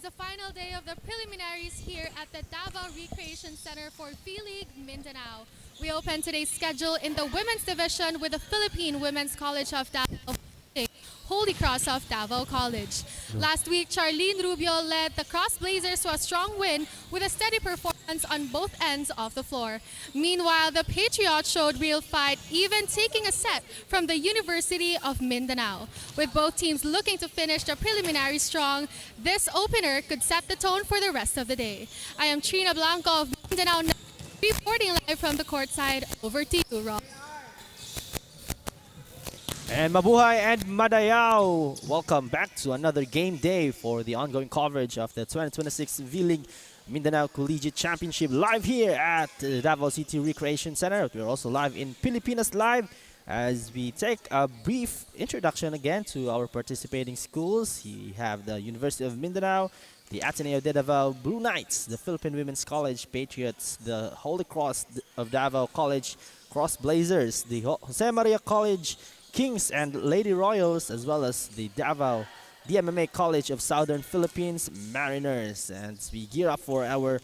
the final day of the preliminaries here at the Davao Recreation Center for V-League Mindanao. We open today's schedule in the women's division with the Philippine Women's College of Davao, Holy Cross of Davao College. Last week, Charlene Rubio led the Cross Blazers to a strong win with a steady performance on both ends of the floor. Meanwhile, the Patriots showed real fight, even taking a set from the University of Mindanao. With both teams looking to finish the preliminary strong, this opener could set the tone for the rest of the day. I am Trina Blanco of Mindanao, reporting live from the courtside. Over to you, Rob. And mabuhay and madayao! Welcome back to another game day for the ongoing coverage of the 2026 V-League Mindanao Collegiate Championship live here at the Davao City Recreation Center. We're also live in Pilipinas Live as we take a brief introduction again to our participating schools. We have the University of Mindanao, the Ateneo de Davao Blue Knights, the Philippine Women's College Patriots, the Holy Cross of Davao College Cross Blazers, the Jose Maria College Kings and Lady Royals, as well as the Davao DMMA College of Southern Philippines Mariners. And we gear up for our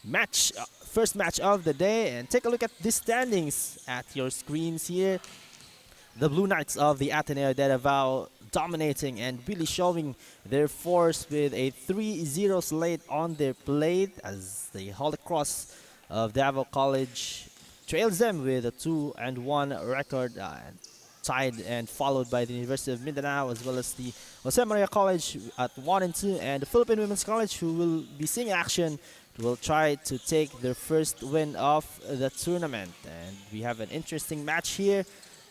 match, first match of the day. And take a look at the standings at your screens here. The Blue Knights of the Ateneo de Davao dominating and really showing their force with a 3-0 slate on their plate as the Holy Cross of Davao College trails them with a 2-1 record. Tied and followed by the University of Mindanao, as well as the Jose Maria College at 1-2, and the Philippine Women's College, who will be seeing action, will try to take their first win of the tournament. And we have an interesting match here.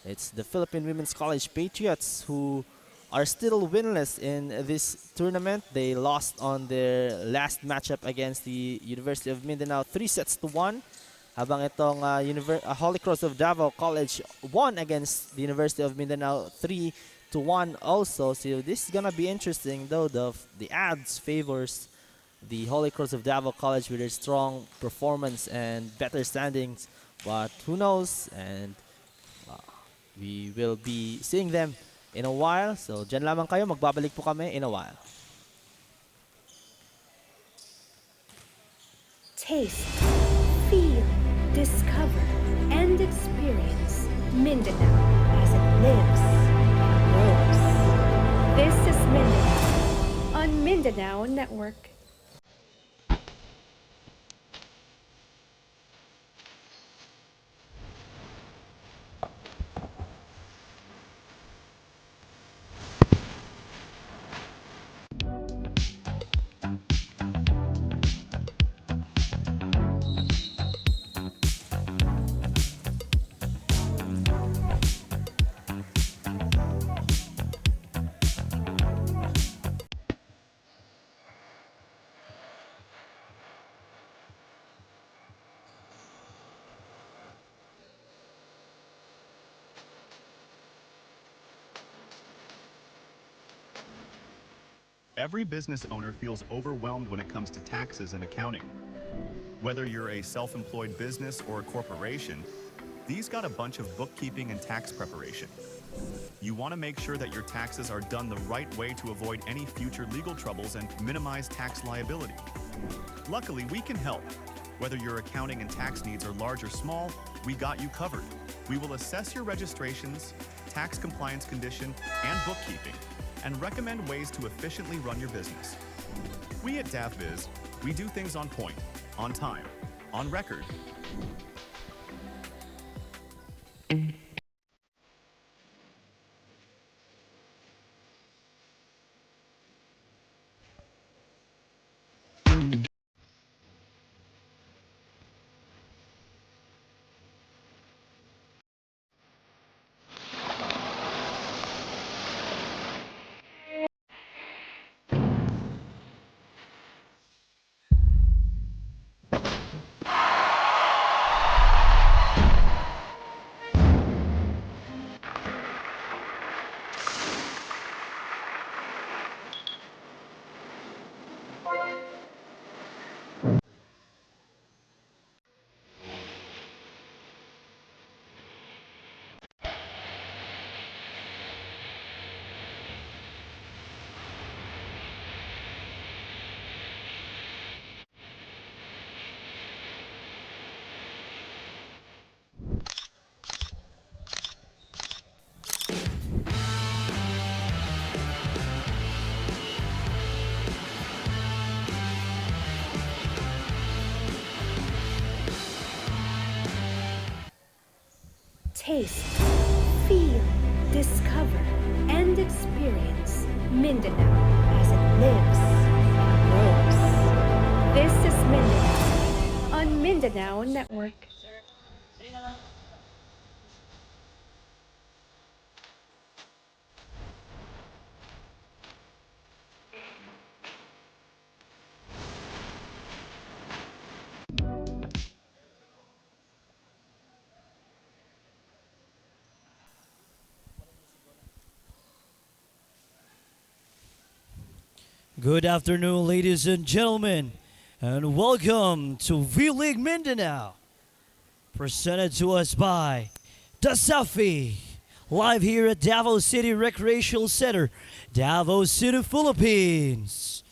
It's the Philippine Women's College Patriots, who are still winless in this tournament. They lost on their last matchup against the University of Mindanao 3-1. Habang itong Holy Cross of Davao College won against the University of Mindanao 3-1 also. So this is gonna be interesting, though the odds favors the Holy Cross of Davao College with their strong performance and better standings. But who knows? And we will be seeing them in a while. So dyan lamang kayo, magbabalik po kami in a while. Taste, feel, discover, and experience Mindanao as it lives and grows. This is Mindanao on Mindanao Network. Every business owner feels overwhelmed when it comes to taxes and accounting. Whether you're a self-employed business or a corporation, these got a bunch of bookkeeping and tax preparation. You want to make sure that your taxes are done the right way to avoid any future legal troubles and minimize tax liability. Luckily, we can help. Whether your accounting and tax needs are large or small, we got you covered. We will assess your registrations, tax compliance condition, and bookkeeping, and recommend ways to efficiently run your business. We at DAFViz, we do things on point, on time, on record. Taste, feel, discover, and experience Mindanao as it lives and grows. This is Mindanao on Mindanao Network. Good afternoon, ladies and gentlemen, and welcome to V-League Mindanao, presented to us by DASAFI, live here at Davao City Recreational Center, Davao City, Philippines.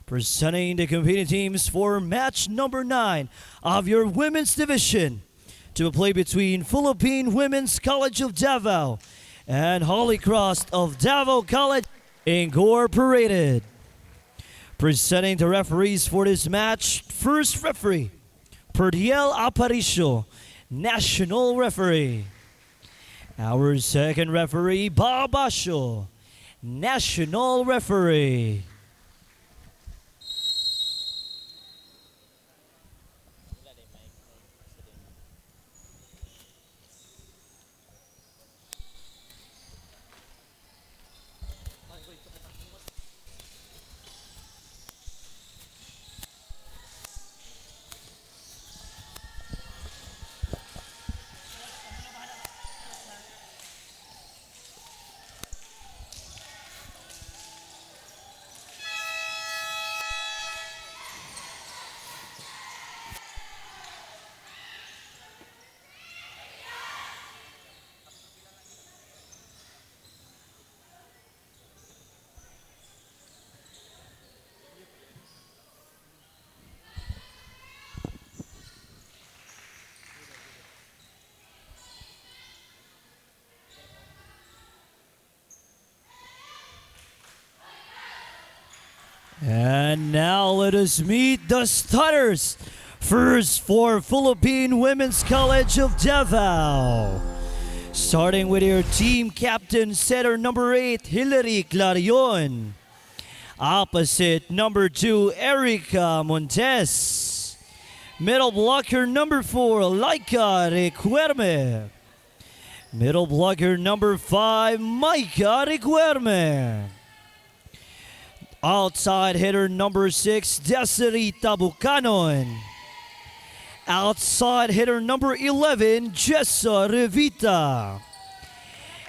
Presenting the competing teams for match number 9 of your women's division to play between Philippine Women's College of Davao and Holy Cross of Davao College Incorporated. Presenting the referees for this match, first referee, Perdiel Aparicio, national referee. Our second referee, Bob Basho, national referee. And now let us meet the starters. First for Philippine Women's College of Davao. Starting with your team captain, setter number 8, Hilary Clarion. Opposite number 2, Erica Montes. Middle blocker number 4, Laika Requerme. Middle blocker number 5, Maika Requerme. Outside hitter number 6, Desiree Tabucanon. Outside hitter number 11, Jessa Revita.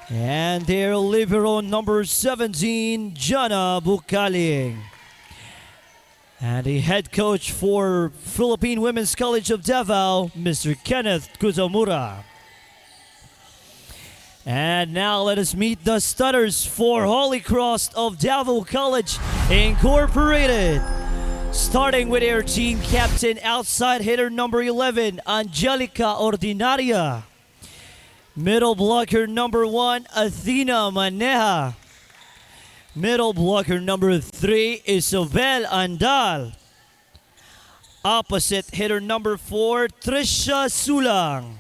And their libero number 17, Jana Bukaling. And the head coach for Philippine Women's College of Davao, Mr. Kenneth Kuzamura. And now let us meet the starters for Holy Cross of Davao College Incorporated. Starting with their team captain, outside hitter number 11, Angelica Ordinaria. Middle blocker number 1, Athena Maneja. Middle blocker number 3, Isabel Andal. Opposite hitter number 4, Trisha Sulang.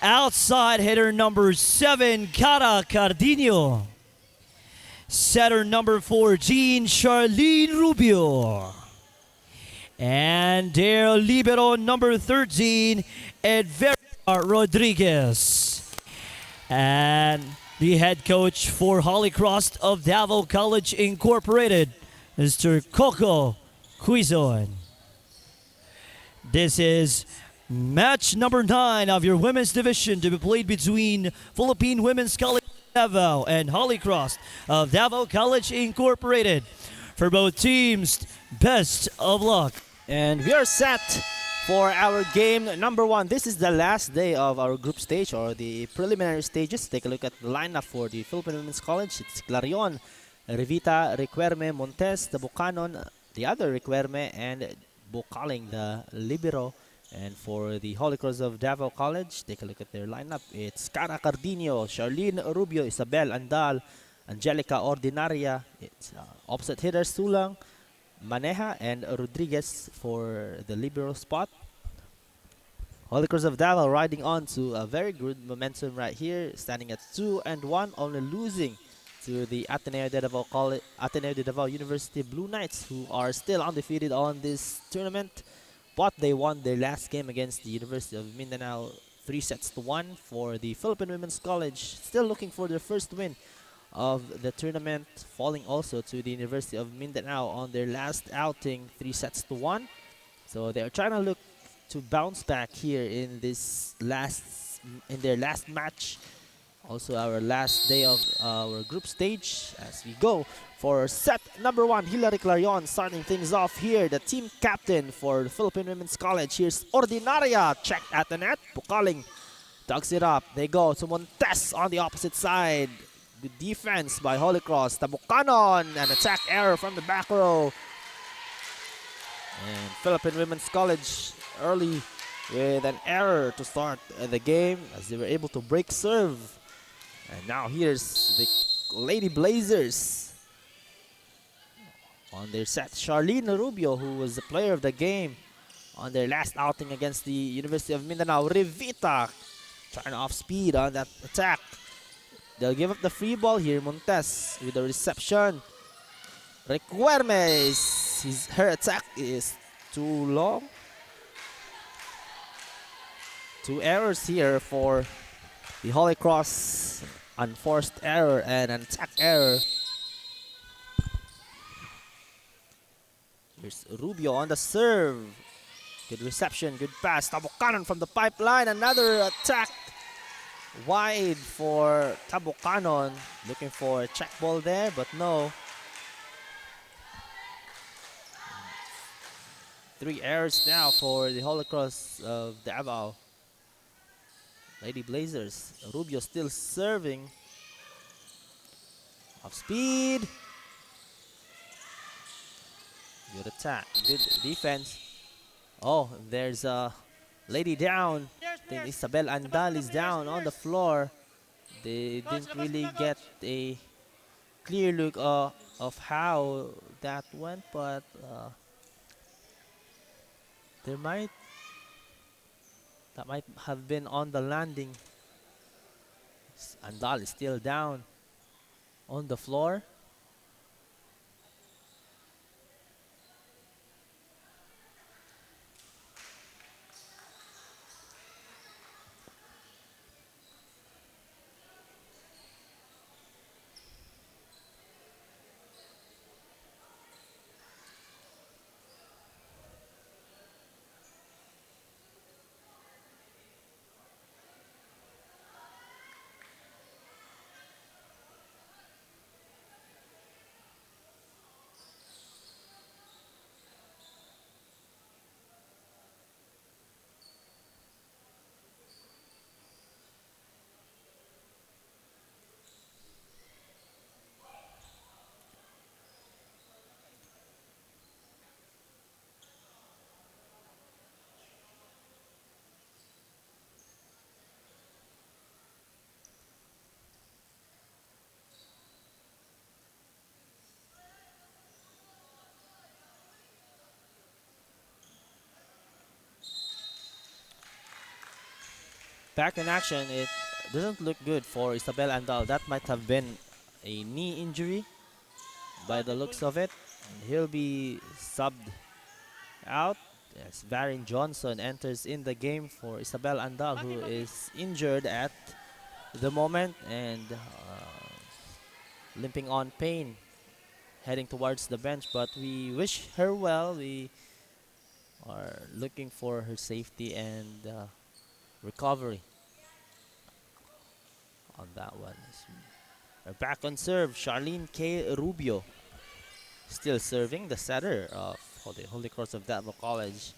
Outside hitter number 7, Cara Cardino. Setter number 14, Charlene Rubio. And their libero number 13, Edvera Rodriguez. And the head coach for Holy Cross of Davao College Incorporated, Mr. Coco Quizon. This is match number 9 of your women's division to be played between Philippine Women's College of Davao and Holy Cross of Davao College Incorporated. For both teams, best of luck. And we are set for our game number 1. This is the last day of our group stage or the preliminary stages. Take a look at the lineup for the Philippine Women's College. It's Clarion, Revita, Requerme, Montes, the Bucanon, the other Requerme, and Bukaling, the libero. And for the Holy Cross of Davao College, take a look at their lineup. It's Cara Cardino, Charlene Rubio, Isabel Andal, Angelica Ordinaria. It's opposite hitters Sulang, Maneja, and Rodriguez for the libero spot. Holy Cross of Davao riding on to a very good momentum right here, standing at 2-1, only losing to the Ateneo de Davao University Blue Knights, who are still undefeated on this tournament. But they won their last game against the University of Mindanao 3-1 for the Philippine Women's College. Still looking for their first win of the tournament, falling also to the University of Mindanao on their last outing 3-1. So they are trying to look to bounce back here in their last match. Also our last day of our group stage as we go for set number 1. Hilary Clarion starting things off here. The team captain for the Philippine Women's College. Here's Ordinaria, checked at the net. Pukaling tugs it up. They go to Montes on the opposite side. Good defense by Holy Cross. Tabucanon, an attack error from the back row. And Philippine Women's College early with an error to start the game as they were able to break serve. And now here's the Lady Blazers on their set. Charlene Rubio, who was the player of the game on their last outing against the University of Mindanao. Revita trying off speed on that attack. They'll give up the free ball here. Montes with the reception. Requermes, her attack is too long. 2 errors here for the Holy Cross. Unforced error and an attack error. Here's Rubio on the serve. Good reception, good pass. Tabucanon from the pipeline. Another attack wide for Tabucanon. Looking for a check ball there, but no. 3 errors now for the Holy Cross of Davao. Lady Blazers. Rubio still serving. Off speed. Good attack. Good defense. Oh, there's a lady down. I think Isabel Andal is down on the floor. They didn't really get a clear look of how that went, but that might have been on the landing. Andal is still down on the floor. Back in action, it doesn't look good for Isabel Andal. That might have been a knee injury by the looks of it. And he'll be subbed out as Varin Johnson enters in the game for Isabel Andal, who is injured at the moment and limping on pain, heading towards the bench. But we wish her well. We are looking for her safety and recovery on that one. We're back on serve. Charlene K. Rubio still serving, the setter of the Holy Cross of Davao College.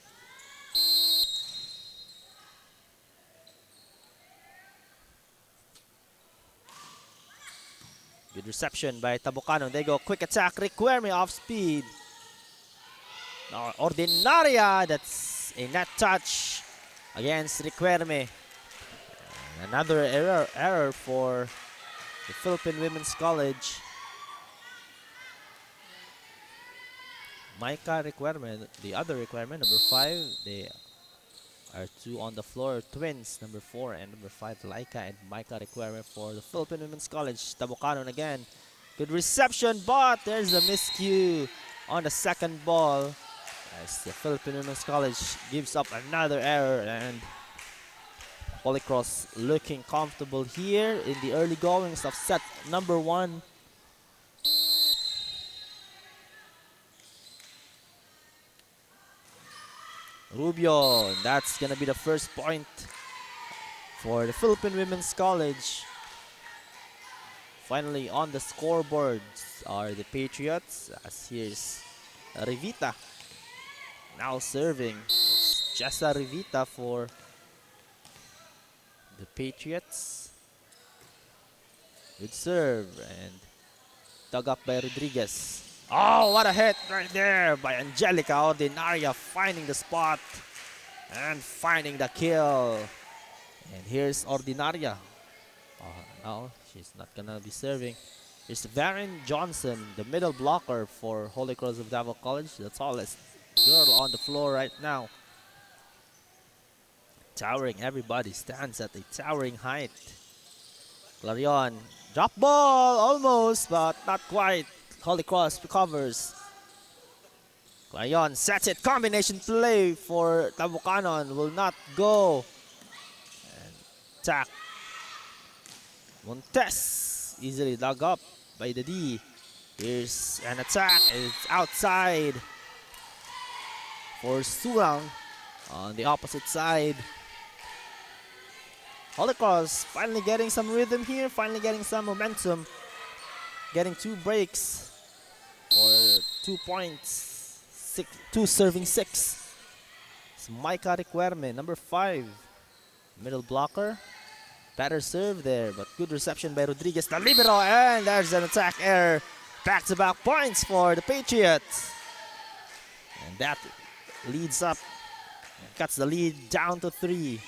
Good reception by Tabucanon. They go quick attack. Requerme off speed. Now Ordinaria, that's a net touch against Requerme. Another error for the Philippine Women's College. Maika Requerme, the other Requerme, number 5, they Our two on the floor, twins, number 4 and number 5, Laika and Micah requirement for the Philippine Women's College. Tabucanon again. Good reception, but there's a miscue on the second ball as the Philippine Women's College gives up another error, and Holy Cross looking comfortable here in the early goings of set number 1. Rubio, that's gonna be the first point for the Philippine Women's College. Finally on the scoreboards are the Patriots, as here's Revita now serving. It's Jessa Revita for the Patriots. Good serve and dug up by Rodriguez. Oh, what a hit right there by Angelica Ordinaria, finding the spot and finding the kill. And here's Ordinaria. No, she's not gonna be serving. Here's Varen Johnson, the middle blocker for Holy Cross of Davao College, the tallest girl on the floor right now. Towering, everybody stands at a towering height. Clarion, drop ball almost, but not quite. Holy Cross recovers. Clarion sets it, combination play for Tabucanon, will not go. And attack. Montes easily dug up by the D. Here's an attack, it's outside for Sulang on the opposite side. Holy Cross finally getting some rhythm here, finally getting some momentum. Getting 2 breaks for 2 points, 2 serving 6. It's Micah Requerme, number 5, middle blocker. Better serve there, but good reception by Rodriguez, the libero, and there's an attack error. Back-to-back points for the Patriots. And that leads up, cuts the lead down to 3.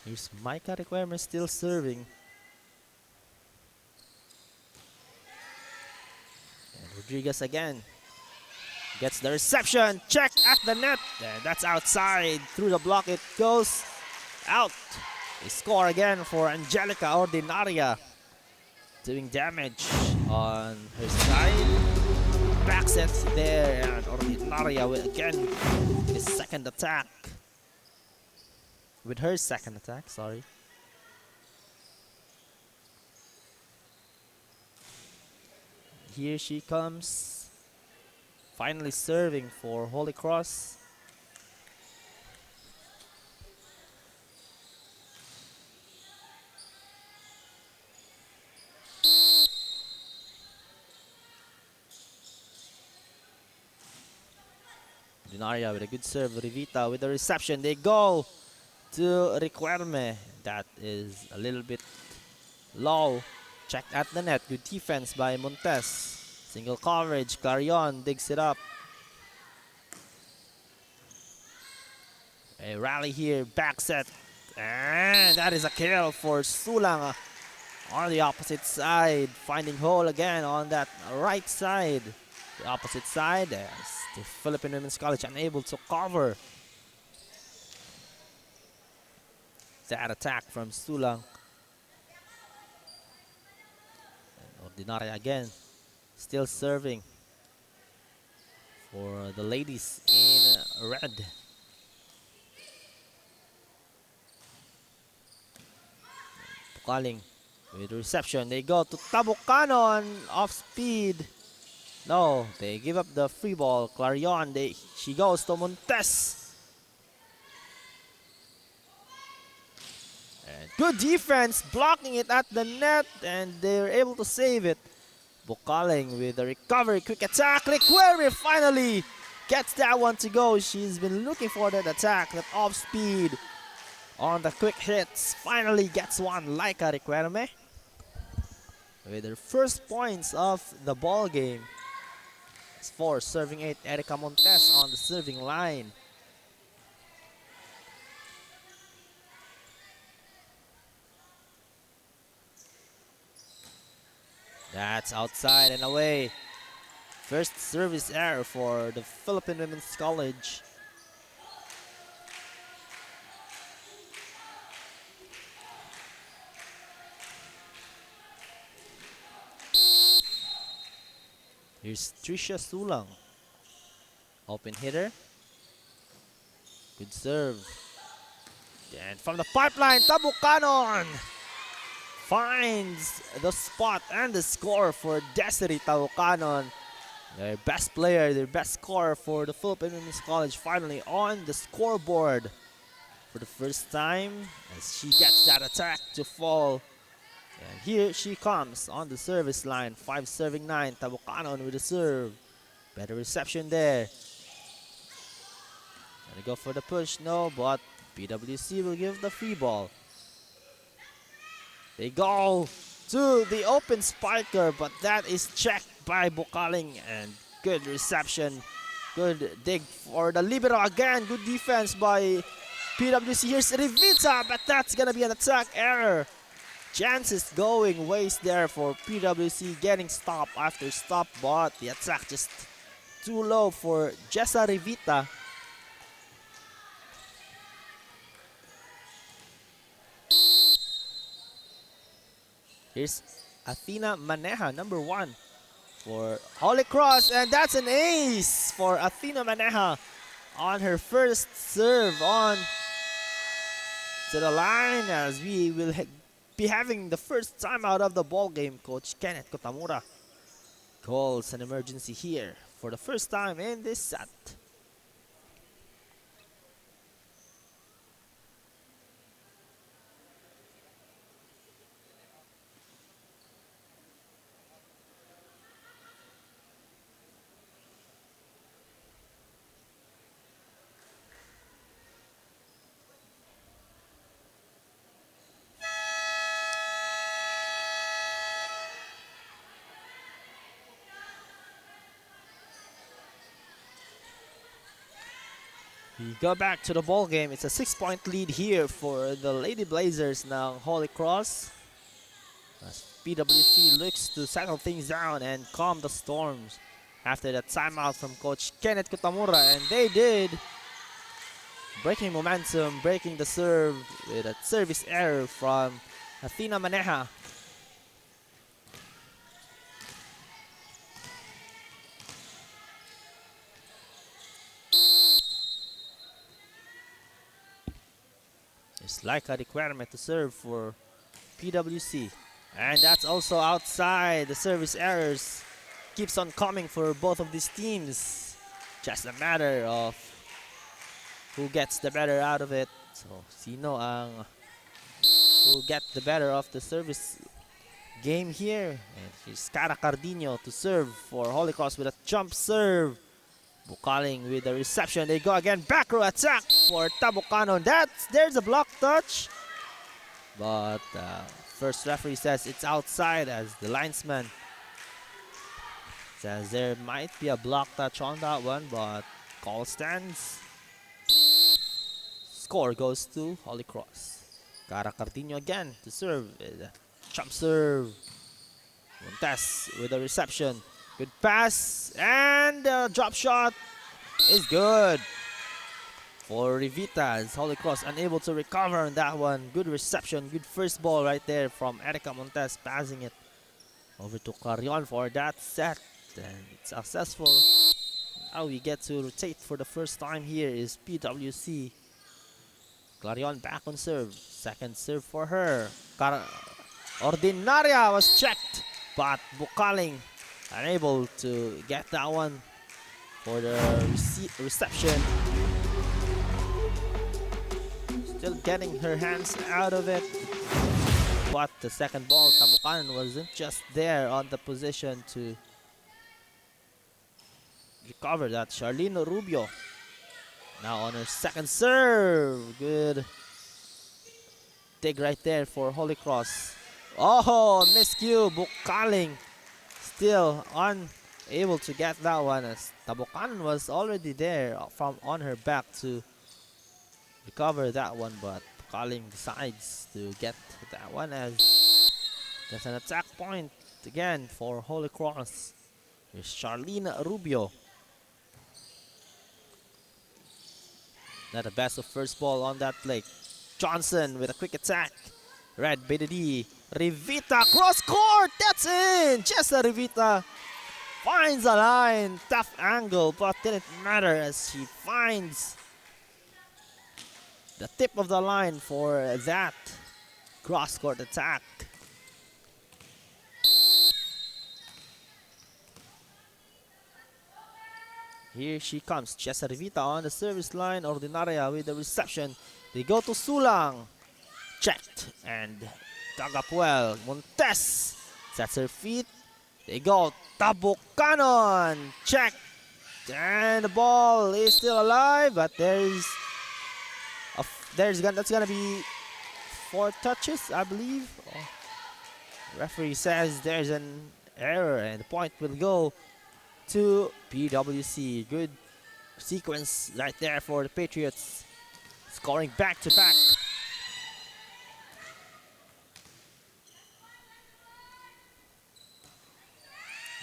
Here's Micah Requirement still serving. And Rodriguez again gets the reception, check at the net, and that's outside. Through the block it goes out. A score again for Angelica Ordinaria, doing damage on her side. Back sets there, and Ordinaria will again his second attack. With her second attack, sorry. Here she comes. Finally serving for Holy Cross. Dinaria with a good serve. Revita with the reception. They go to Requerme. That is a little bit low. Checked at the net. Good defense by Montes. Single coverage. Clarion digs it up. A rally here. Back set. And that is a kill for Sulang on the opposite side. Finding hole again on that right side. The opposite side as the Philippine Women's College unable to cover that attack from Sulang. And Ordinaria again still serving for the ladies in red. Pukaling with reception. They go to Tabucanon off speed. No, they give up the free ball. Clarion, she goes to Montes. And good defense, blocking it at the net, and they're able to save it. Bukaling with a recovery, quick attack. Requerme finally gets that one to go. She's been looking for that attack, that off speed on the quick hits. Finally gets one like a Requerme with her first points of the ball game. It's 4, serving 8. Erica Montes on the serving line. That's outside and away. First service error for the Philippine Women's College. Here's Trisha Sulang. Open hitter. Good serve. And from the pipeline, Tabucanon finds the spot and the score for Desiree Tabucanon. Their best player, their best scorer for the Philippine Women's College, finally on the scoreboard for the first time as she gets that attack to fall. And here she comes on the service line. 5 serving 9. Tabucanon with the serve. Better reception there. Gonna go for the push. No, but PWC will give the free ball. They go to the open spiker, but that is checked by Bukaling. And good reception. Good dig for the libero again. Good defense by PWC. Here's Rivita, but that's gonna be an attack error. Chances going waste there for PWC, getting stop after stop, but the attack just too low for Jessa Rivita. Here's Athena Maneja, number 1 for Holy Cross, and that's an ace for Athena Maneja on her first serve on to the line, as we will be having the first time out of the ball game. Coach Kenneth Kotamura calls an emergency here for the first time in this set. We go back to the ball game. It's a 6-point lead here for the Lady Blazers now. Holy Cross, as PWC looks to settle things down and calm the storms after that timeout from Coach Kenneth Kotamura, and they did. Breaking momentum, breaking the serve with a service error from Athena Maneja. It's like a requirement to serve for PWC. And that's also outside. The service errors keeps on coming for both of these teams. Just a matter of who gets the better out of it. So, sino ang who get the better of the service game here. And here's Cara Cardino to serve for Holy Cross with a jump serve. Bukaling with the reception. They go again. Back row attack for Tabucanon. There's a block touch. But first referee says it's outside, as the linesman says there might be a block touch on that one, but call stands. Score goes to Holy Cross. Cara Cardino again to serve. Jump serve. Montes with the reception. Good pass, and drop shot is good for Rivita, as Holy Cross unable to recover on that one. Good reception, good first ball right there from Erica Montes, passing it over to Clarion for that set, and it's successful. Now we get to rotate for the first time here is PWC. Clarion back on serve, second serve for her. Ordinaria was checked, but Bukaling unable to get that one for the reception. Still getting her hands out of it. But the second ball, Tabucanon wasn't just there on the position to recover that. Charlene Rubio now on her second serve. Good dig right there for Holy Cross. Oh, miscue. Bukaling still unable to get that one, as Tabucanon was already there from on her back to recover that one, but Bukaling decides to get that one, as there's an attack point again for Holy Cross. Here's Charlene Rubio. Not the best of first ball on that play. Johnson with a quick attack. Red by the D. Rivita cross court. That's in. Chesa Rivita finds a line. Tough angle, but didn't matter as she finds the tip of the line for that cross court attack. Here she comes. Chesa Rivita on the service line. Ordinaria with the reception. They go to Sulang. Checked and dug up well. Montes sets her feet. They go. Tabucanon. Checked. And the ball is still alive, but that's gonna be 4 touches, I believe. Oh. Referee says there's an error, and the point will go to PWC. Good sequence right there for the Patriots, scoring back to back.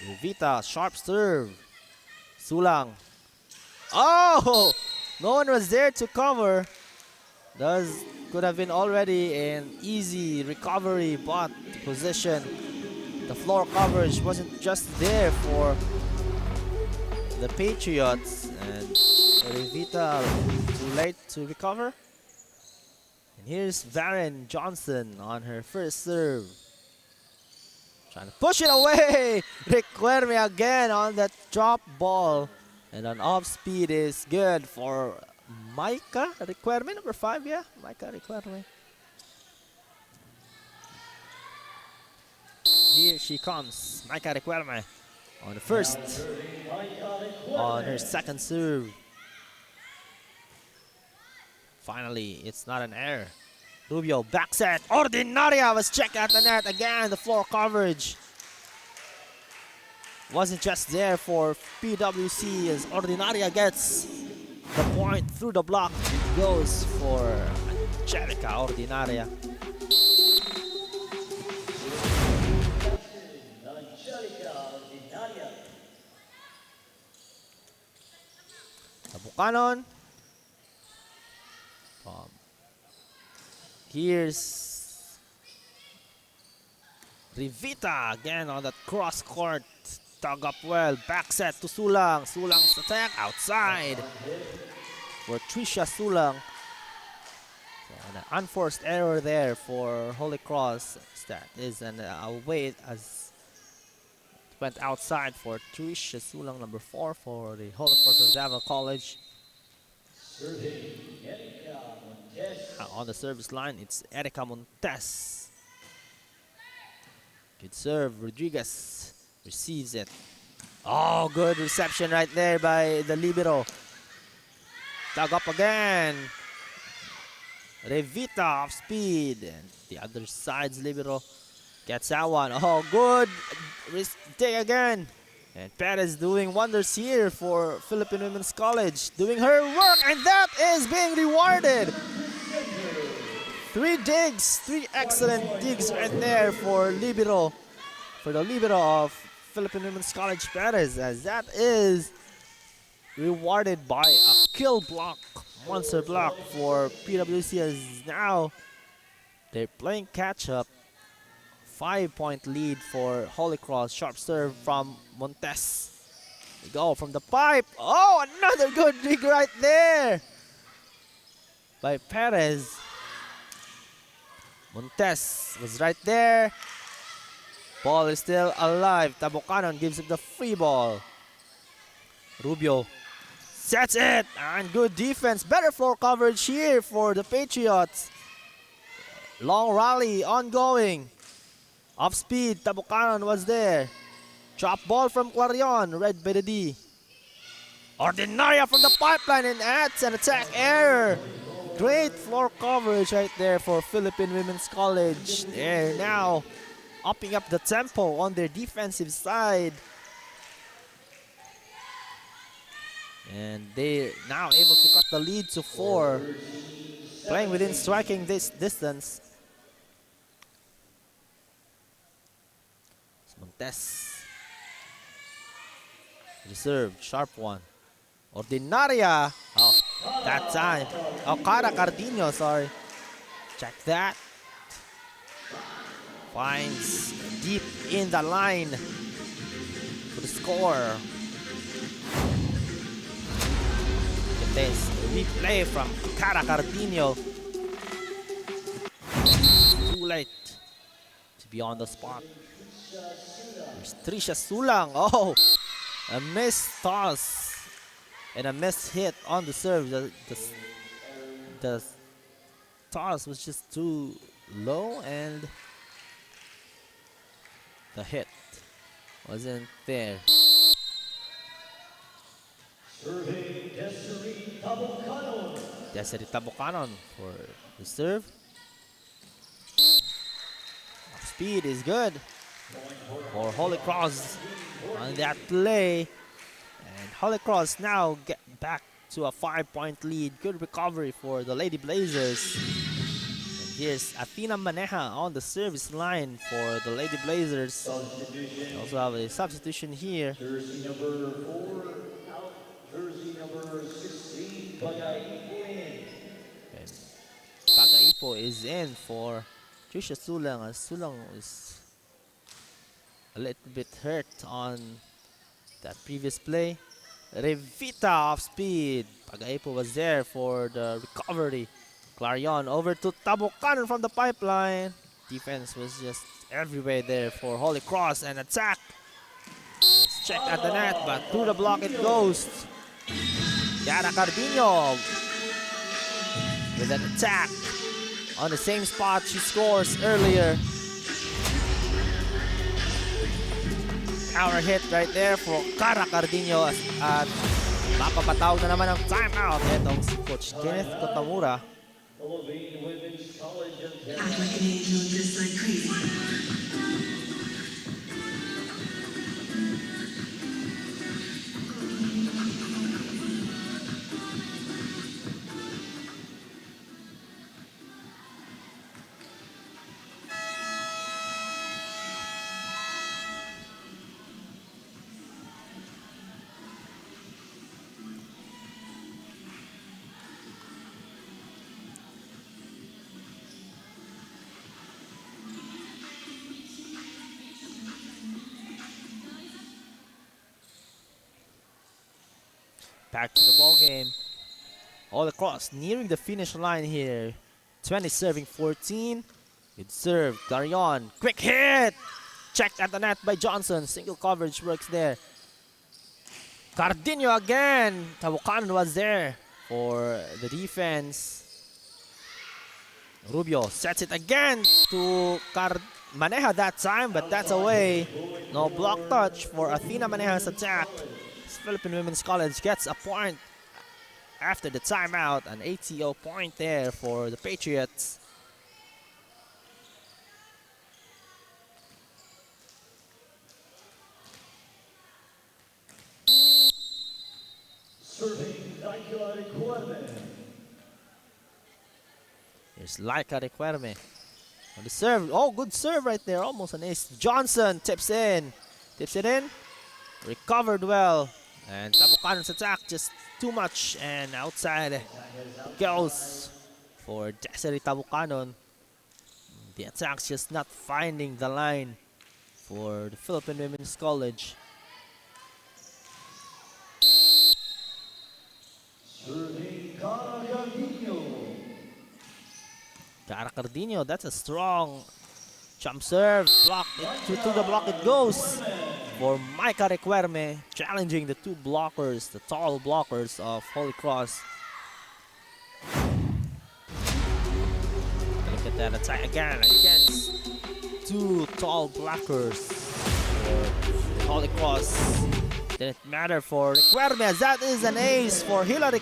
Rivita, sharp serve. Sulang. Oh! No one was there to cover. Could have been already an easy recovery, but position, the floor coverage wasn't just there for the Patriots, and Rivita too late to recover. And here's Varen Johnson on her first serve. Trying to push it away. Requerme again on that drop ball. And an off speed is good for Maika Requerme, number 5, yeah? Maika Requerme. Here she comes, Maika Requerme on the first, on her second serve. Finally, it's not an error. Rubio back set. Ordinaria was checked at the net again. The floor coverage wasn't just there for PWC as Ordinaria gets the point through the block. It goes for Angelica Ordinaria. Tabucanon. Here's Rivita again on that cross court. Dug up well. Back set to Sulang. Sulang's attack outside for Trisha Sulang. So an unforced error there for Holy Cross. That is an away as it went outside for Trisha Sulang, number 4 for the Holy Cross of Davao College. On the service line, it's Erica Montes. Good serve. Rodriguez receives it. Oh, good reception right there by the libero. Dug up again. Revita off speed. And the other side's libero gets that one. Oh, good. Take again. And Perez doing wonders here for Philippine Women's College. Doing her work, and that is being rewarded. 3 digs, 3 excellent digs right there for libero. For the libero of Philippine Women's College, Perez, as that is rewarded by a kill block, monster block for PWC, as now they're playing catch up. 5-point lead for Holy Cross. Sharp serve from Montes. They go from the pipe. Oh, another good dig right there by Perez. Montes was right there. Ball is still alive. Tabucanon gives up the free ball. Rubio sets it. And good defense. Better floor coverage here for the Patriots. Long rally ongoing. Off speed. Tabucanon was there. Drop ball from Clarion. Red by the D. Ordinaria from the pipeline and adds an attack error. Great floor coverage right there for Philippine Women's College. They're now upping up the tempo on their defensive side. And they're now able to cut the lead to 4. Playing within striking this distance. Montes. Reserve, sharp one. Ordinaria. Oh, that time. Oh, Cara Cardino, sorry. Check that. Finds deep in the line for the score. This replay from Cara Cardino. Too late to be on the spot. There's Trisha Sulang. Oh, a missed toss and a missed hit on the serve. The toss was just too low and the hit wasn't there. Desiree Tabucanon for the serve. Speed is good for Holy Cross on that play. And Holy Cross now get back to a 5-point lead. Good recovery for the Lady Blazers. And here's Athena Maneja on the service line for the Lady Blazers. We also have a substitution here. Jersey number 4, out. Jersey number 16, Pagaipo in. And Pagaipo is in for Trisha Sulang, as Sulang is a little bit hurt on that previous play. Revita off speed. Pagaipo was there for the recovery. Clarion over to Tabucanon from the pipeline. Defense was just everywhere there for Holy Cross, and attack. It's checked at the net, but through the block it goes. Yara Cardino with an attack on the same spot she scores earlier. Power hit right there for Cara Cardino at makapatawag na naman ng timeout. Itong si Coach Kenneth Kotamura. Philippine Women's College of Act like an angel just like crazy. Back to the ball game. All across, nearing the finish line here. 20 serving 14. Good serve, Darion. Quick hit! Checked at the net by Johnson. Single coverage works there. Cardino again. Tabucanon was there for the defense. Rubio sets it again to Maneja that time, but that's away. No block touch for Athena Maneja's attack. Philippine Women's College gets a point after the timeout. An ATO point there for the Patriots. Serving Laika Requirement. Here's Laika Requerme on the serve. Oh, good serve right there. Almost an ace. Johnson tips in. Tips it in. Recovered well. And Tabucanon's attack just too much, and outside goes for Desiree Tabucanon. The attack's just not finding the line for the Philippine Women's College. Serving Cara Cardino. Cara Cardino, that's a strong jump serve. Block it, to the block it goes for Micah Requerme, challenging the two blockers, the tall blockers of Holy Cross. Look at that attack again against two tall blockers for Holy Cross. Didn't matter for Requerme, as that is an ace for Hilary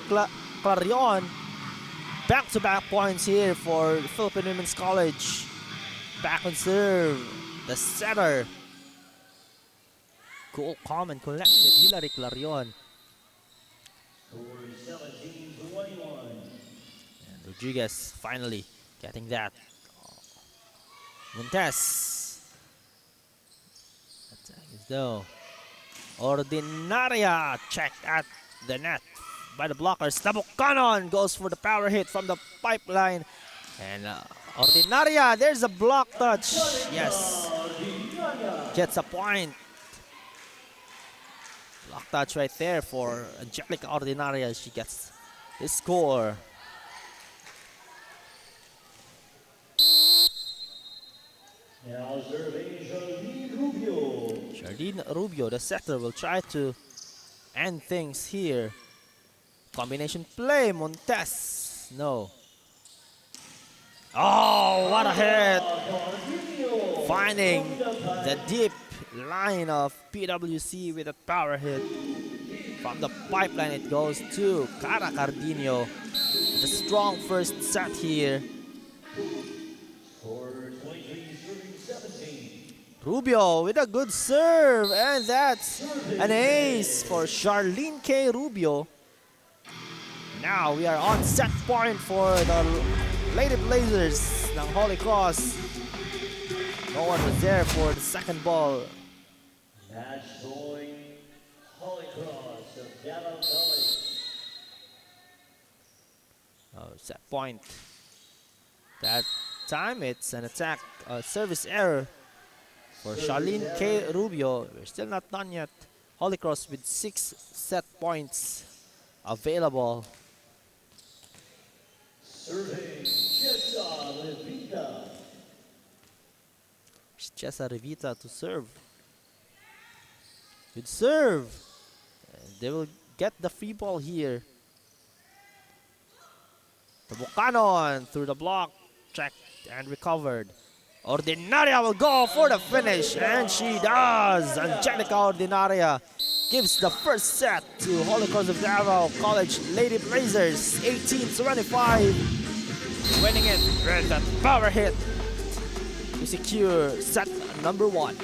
Clarion. Back-to-back points here for the Philippine Women's College. Back on serve, the setter. Cool, calm, and collected, Hilary Clarion. Score 17-21. And Rodriguez finally getting that. Montes. No. Ordinaria checked at the net by the blockers. Tabukanon goes for the power hit from the pipeline. And Ordinaria, there's a block touch. Yes. Gets a point. Block touch right there for Angelica Ordinaria. She gets the score. Now serving Charlene Rubio. Charlene Rubio, the setter, will try to end things here. Combination play, Montes. No. Oh, what a hit! Finding the deep line of PWC with a power hit. From the pipeline, it goes to Cara Cardino. The strong first set here. Score 23, serving 17. Rubio with a good serve, and that's an ace for Charlene K. Rubio. Now we are on set point for the Lady Blazers ng Holy Cross. No one was there for the second ball. Match point, Holy Cross of Davao College. Set point. That time it's an attack service error for Charlene K. Rubio. We're still not done yet. Holy Cross with 6 set points available. Serving Chesa Levita. Chesa Revita to serve. Good serve. And they will get the free ball here. Tabukanon through the block, checked and recovered. Ordinaria will go for the finish, and she does. Angelica Ordinaria gives the first set to Holy Cross of Davao College Lady Blazers, 18-25, winning it with a power hit to secure set number 1.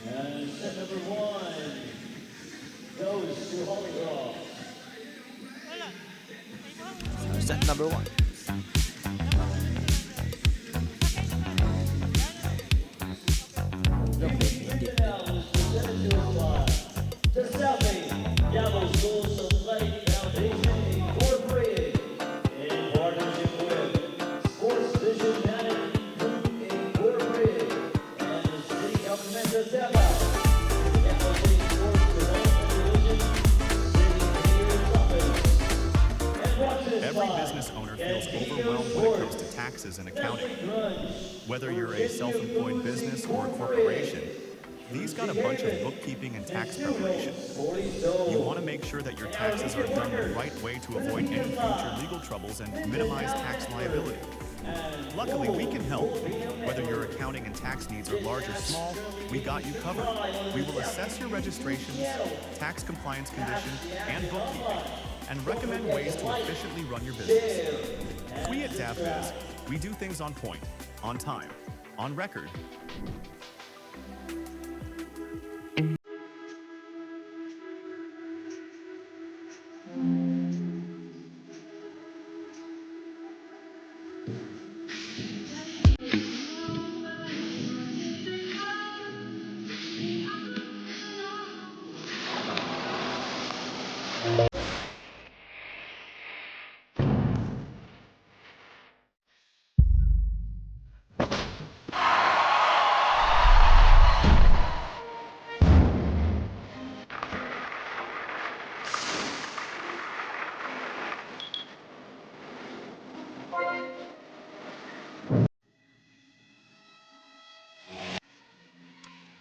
And set number 1 goes to Holy Cross. Set number 1. Mindanao is presented to us by DASAFI, Davao Schools Athletic Foundation Incorporated, in partnership with Sports Vision Management Group Incorporated, and the City Government of Davao. Davao City Sports Development Division, City Mayor's Office. And watch this Every live business owner as feels Video overwhelmed when it comes Sports to taxes and accounting. Grunge. Whether you're a self-employed business or a corporation, these got a bunch of bookkeeping and tax preparation. You want to make sure that your taxes are done the right way to avoid any future legal troubles and minimize tax liability. Luckily, we can help. Whether your accounting and tax needs are large or small, we got you covered. We will assess your registrations, tax compliance condition, and bookkeeping, and recommend ways to efficiently run your business. We at DAVBiz, we do things on point, on time, on record.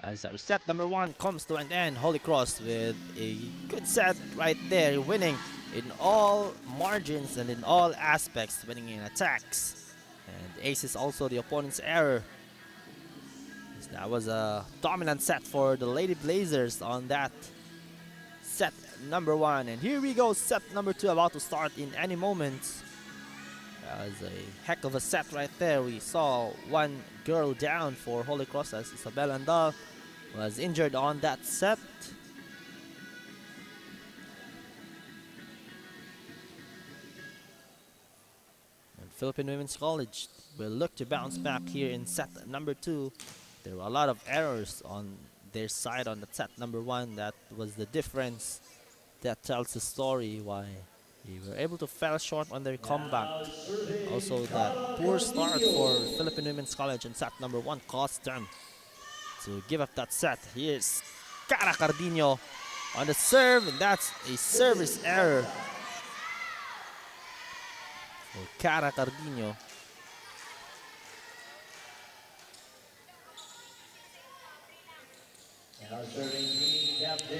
As our set number 1 comes to an end, Holy Cross with a good set right there, winning in all margins and in all aspects, winning in attacks. And ace is also the opponent's error. That was a dominant set for the Lady Blazers on that set number 1. And here we go, set number 2 about to start in any moment. That was a heck of a set right there. We saw one girl down for Holy Cross as Isabel Andal was injured on that set. And Philippine Women's College will look to bounce back here in set number 2. There were a lot of errors on their side on the set number 1. That was the difference. That tells the story why they were able to fall short on their comeback. Also, that poor start for Philippine Women's College in set number 1 caused them to give up that set. Here's Cara Cardino on the serve, and that's a service error for Cara Cardino.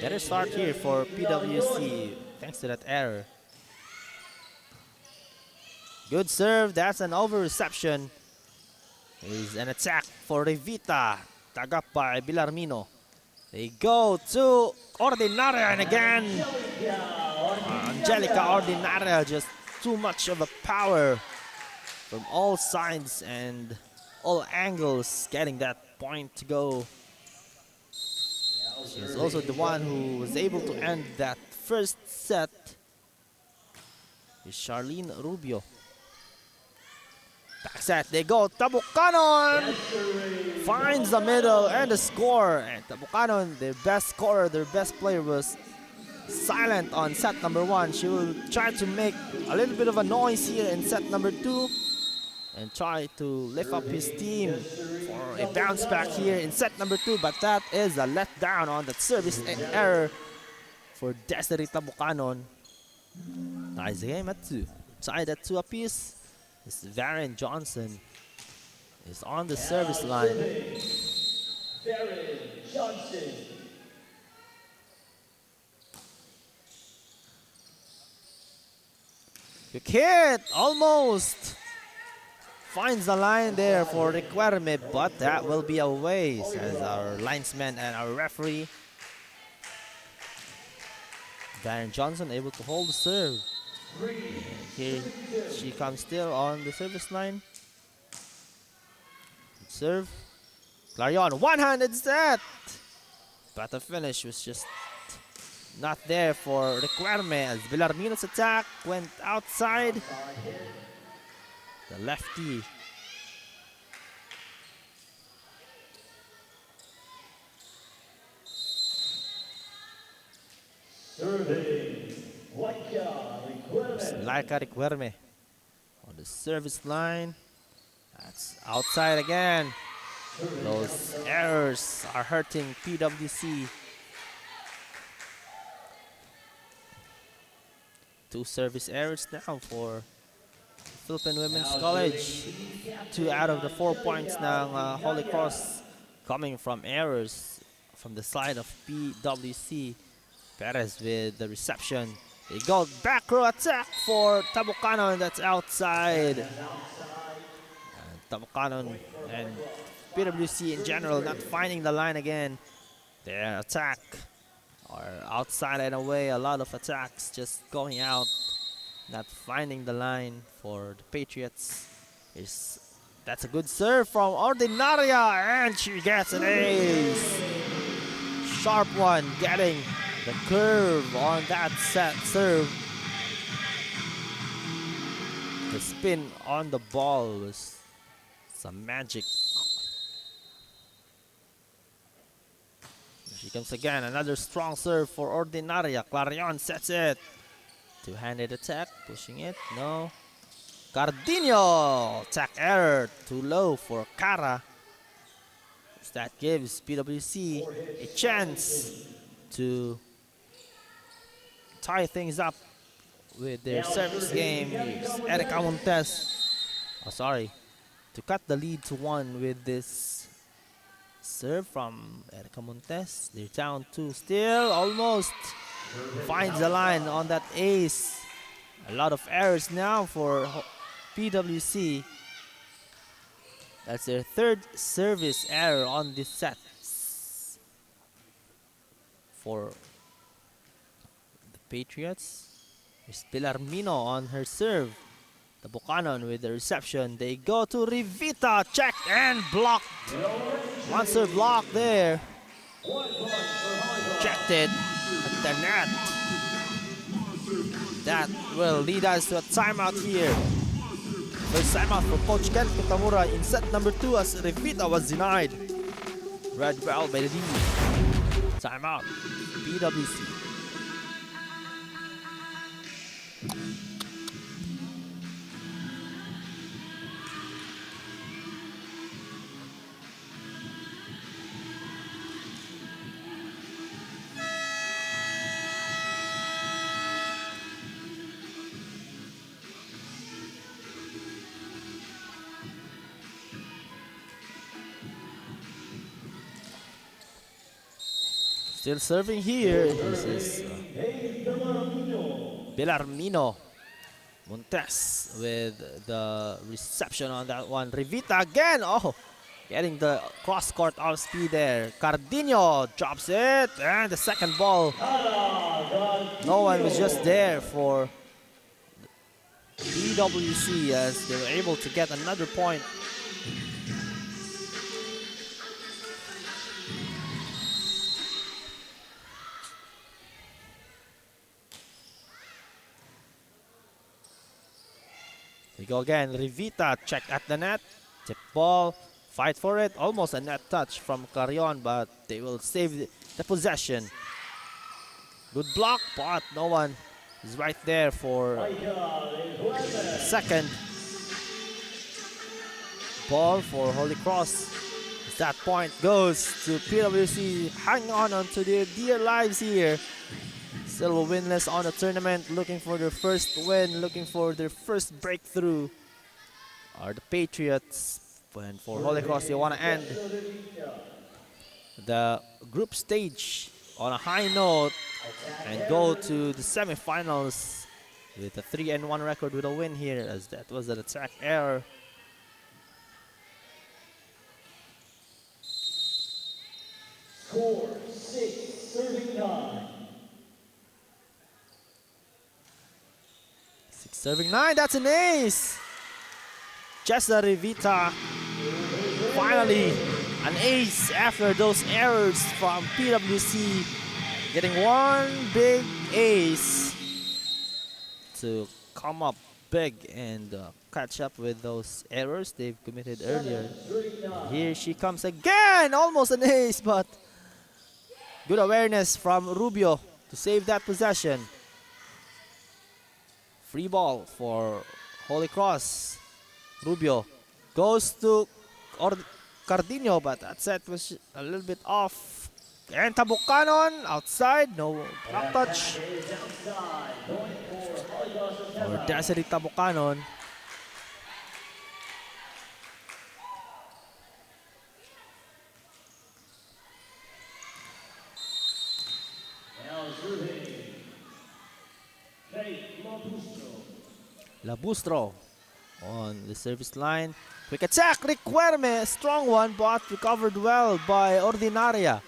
Better start here for PWC thanks to that error. Good serve, that's an over reception. Is an attack for Revita. Tag up by Bilarmino. They go to Ordinaria, and again Angelica Ordinaria, just too much of a power from all sides and all angles, getting that point to go. She was also the one who was able to end that first set. Is Charlene Rubio. Back set, they go. Tabucanon finds the middle and the score. And Tabucanon, their best scorer, their best player, was silent on set number 1. She will try to make a little bit of a noise here in set number 2 and try to lift up his team for a bounce back here in set number 2. But that is a letdown on that service error for Desiree Tabucanon. Ties the game at 2. Tied at 2 apiece. This Varen Johnson is on the service line. Darren Johnson. Quick hit, almost. Finds the line there for Requerme, but that will be a waste as our linesman and our referee. Varen Johnson able to hold the serve. Here she comes still on the service line. Serve. Clarion, one-handed set. But the finish was just not there for Requerme as Villarmino's attack went outside. The lefty. Serving Laika Requerme on the service line. That's outside again. Those errors are hurting PWC. 2 service errors now for Philippine Women's College. 2 out of the 4 points ng Holy Cross coming from errors from the side of PWC. Perez with the reception. They go back row attack for Tabucanon, that's outside. And Tabucanon and PWC in general not finding the line again. Their attack are outside and away. A lot of attacks just going out, not finding the line for the Patriots. That's a good serve from Ordinaria, and she gets an ace. Sharp one, getting the curve on that set serve. The spin on the ball was some magic. She comes again, another strong serve for Ordinaria. Clarion sets it. Two-handed attack, pushing it, no. Cardino, attack error, too low for Cara. That gives PWC a chance to tie things up with their service game. Here's Erica Montes. To cut the lead to 1 with this serve from Erica Montes. They're down 2 still, almost finds the line on that ace. A lot of errors now for PWC. That's their 3rd service error on this set for the Patriots. There's Pilarmino on her serve. The Buchanan with the reception. They go to Revita, checked and blocked. One serve block there. Rejected at the net. That will lead us to a timeout here. First timeout for Coach Ken Kitamura in set number 2 as Revita was denied. Red ball by the D. Timeout. PWC. Still serving here. This is Bellarmino. Montes with the reception on that one. Revita again. Oh, getting the cross court off speed there. Cardino drops it. And the second ball. No one was just there for PWC as they were able to get another point. We go again. Revita check at the net. Tip ball. Fight for it. Almost a net touch from Carrion, but they will save the possession. Good block, but no one is right there for the second ball for Holy Cross. As that point goes to PWC. Hang on to their dear lives here. Still winless on the tournament, looking for their first win, looking for their first breakthrough. Are the Patriots. And for Holy Cross, they want to end the group stage on a high note and go to the semifinals with a 3-1 record with a win here, as that was an attack error. Score 6-9. Serving 9, that's an ace! Jessa Revita, finally an ace after those errors from PWC, getting one big ace to come up big and catch up with those errors they've committed earlier. Here she comes again, almost an ace, but good awareness from Rubio to save that possession. Free ball for Holy Cross. Rubio goes to Cardino, but that set was a little bit off. And Tabucanon outside, no block touch. For Desiree Tabucanon. Labustro on the service line. Quick attack, Requerme, strong one, but recovered well by Ordinaria.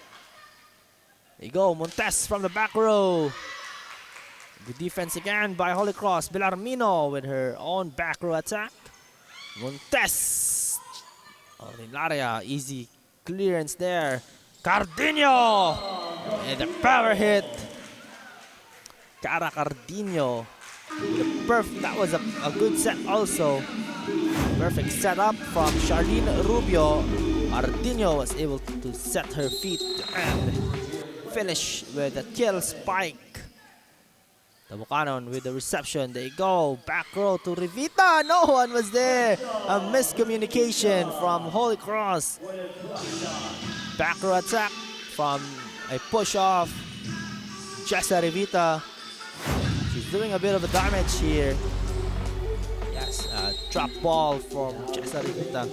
There you go, Montes from the back row. Good defense again by Holy Cross. Bellarmino with her own back row attack. Montes. Ordinaria, easy clearance there. Cardino! And the power hit. Cara Cardino. That was a good set also. Perfect setup from Charlene Rubio. Cardino was able to set her feet and finish with a kill spike. Tabucanon with the reception. They go. Back row to Revita. No one was there. A miscommunication from Holy Cross. Back row attack from a push off. Jessa Revita. She's doing a bit of a damage here. Yes, drop ball from Jessa Revita.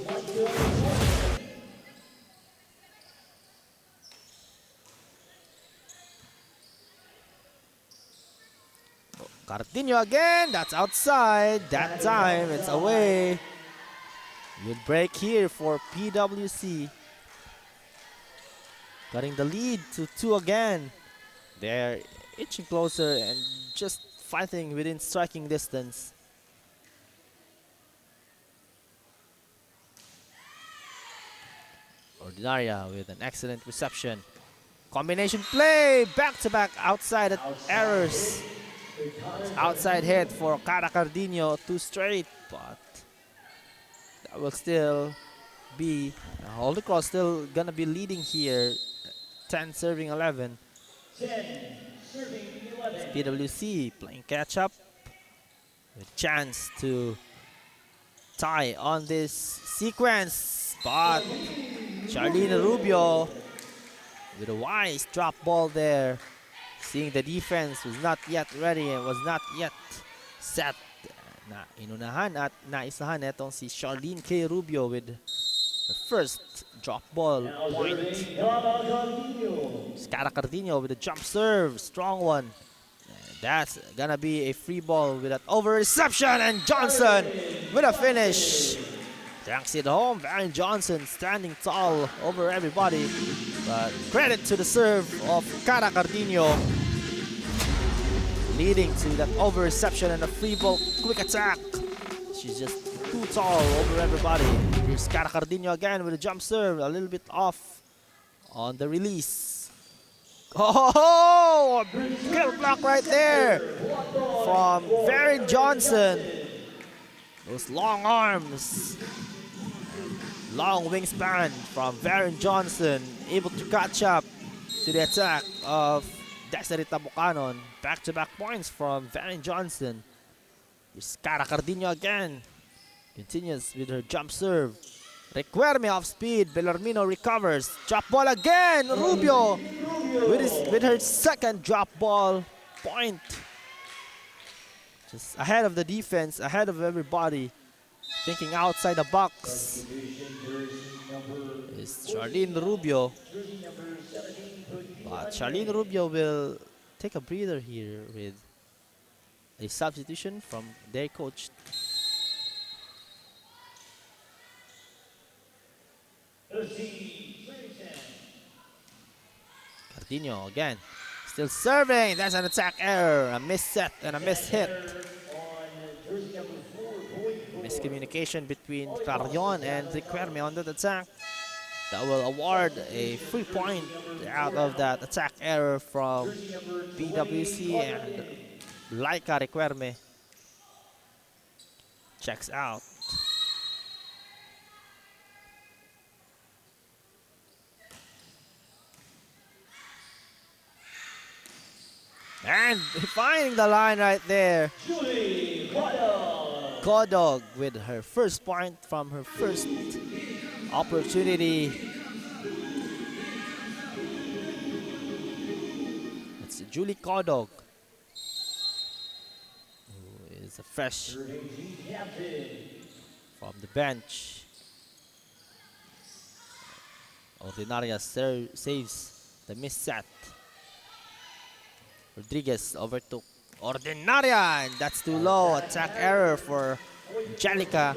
Cardino again, that's outside. That time, it's away. Good break here for PWC. Cutting the lead to 2 again. They're inching closer and just fighting within striking distance. Ordinaria with an excellent reception. Combination play, back-to-back outside errors. Outside hit for Cara Cardino, 2 straight, but will still be Holy Cross still gonna be leading here. 10 serving 11. 10, serving 11. PWC playing catch up with chance to tie on this sequence, but Charlene Rubio with a wise drop ball there, seeing the defense was not yet ready and was not yet set. Na inunahan at naisahan etong si Charlene K. Rubio with her first drop ball Now point. serving Cara Gardino. Cara Cardino with a jump serve, strong one. And that's gonna be a free ball with that over reception, and Johnson with a finish. Tanks it home. Varian Johnson standing tall over everybody. But credit to the serve of Cara Cardino, leading to that over reception and a free ball quick attack. She's just too tall over everybody. Here's Cara Cardino again with a jump serve, a little bit off on the release. Oh, a kill block right there from Varian Johnson. Those long arms, long wingspan from Varian Johnson, able to catch up to the attack of Desiree Tabucanon. Back-to-back points from Varian Johnson. Here's Cara Cardino again. Continues with her jump serve. Requerme off speed. Bellarmino recovers. Drop ball again. Rubio with her second drop ball point. Just ahead of the defense, ahead of everybody. Thinking outside the box is Charlene Rubio. But Charlene Rubio will take a breather here with a substitution from their coach. Cardino again. Still serving. That's an attack error. A missed set and a missed hit. Miscommunication between Clarion and Requerme on that attack. That will award a free point out of that attack error from PWC, and Laika Requerme checks out. And finding the line right there. Kodog with her first point from her first opportunity. It's Julie Kodog, who is a fresh from the bench. Ordinaria saves the missed set. Rodriguez overtook Ordinaria, and that's too low. Attack error for Angelica.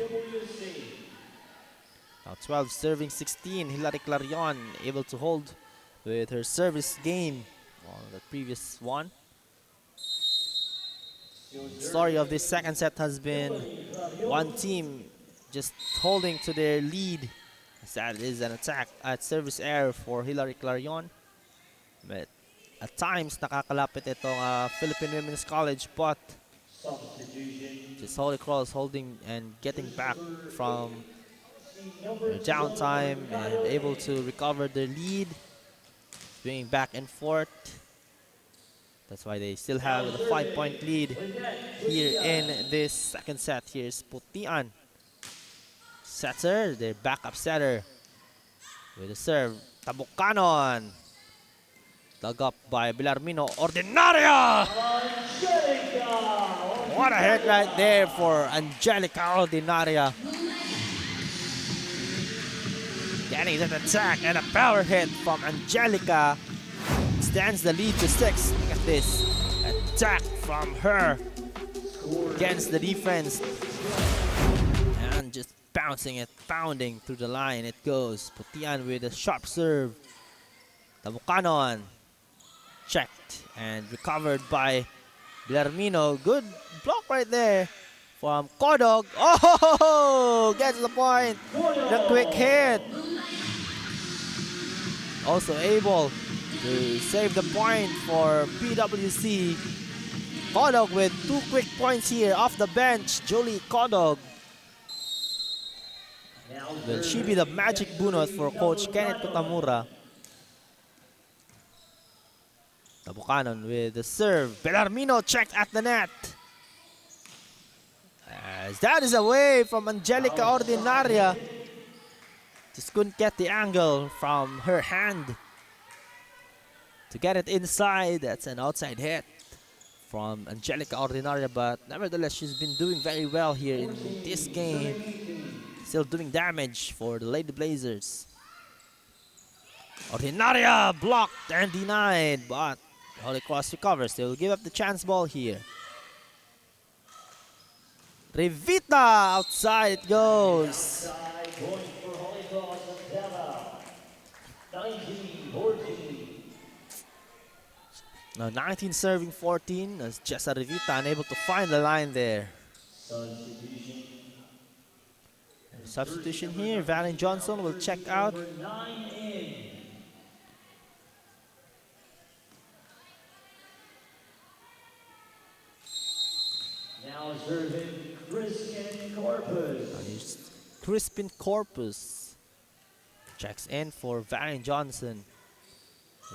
Now 12 serving 16. Hilary Clarion able to hold with her service game on the previous one. The story of this second set has been one team just holding to their lead. That is an attack at service error for Hilary Clarion. But at times, nakakalapit itong Philippine Women's College, but just Holy Cross holding and getting back from their downtime and able to recover their lead, swinging back and forth. That's why they still have a 5-point lead here in this second set. Here's Putian. Setter, their backup setter, with a serve. Tabucanon. Dug up by Bellarmino. Ordinaria! What a hit right there for Angelica Ordinaria. Getting that attack and a power hit from Angelica. Stands the lead to 6. Look at this attack from her against the defense. And just bouncing it, pounding through the line. It goes. Putian with a sharp serve. Tabucanon. Checked and recovered by Bellarmino. Good block right there from Kodog. Oh, gets the point. The quick hit. Also able to save the point for PWC. Kodog with 2 quick points here off the bench. Julie Kodog. Will she be the magic bunot for Coach Kenneth Kotamura? Tabukanon with the serve. Bellarmino checked at the net. As that is away from Angelica Ordinaria. Just couldn't get the angle from her hand to get it inside. That's an outside hit from Angelica Ordinaria, but nevertheless, she's been doing very well here in this game. Still doing damage for the Lady Blazers. Ordinaria blocked and denied, but Holy Cross recovers. They will give up the chance ball here. Revita outside it goes. Point for Holy Cross of Davao. 19-14. Now 19 serving 14 as Jessa Revita unable to find the line there. Substitution. Substitution here. Valen Johnson will check out. Number 9 in. Now serving Crispin Corpus. Crispin Corpus checks in for Valen Johnson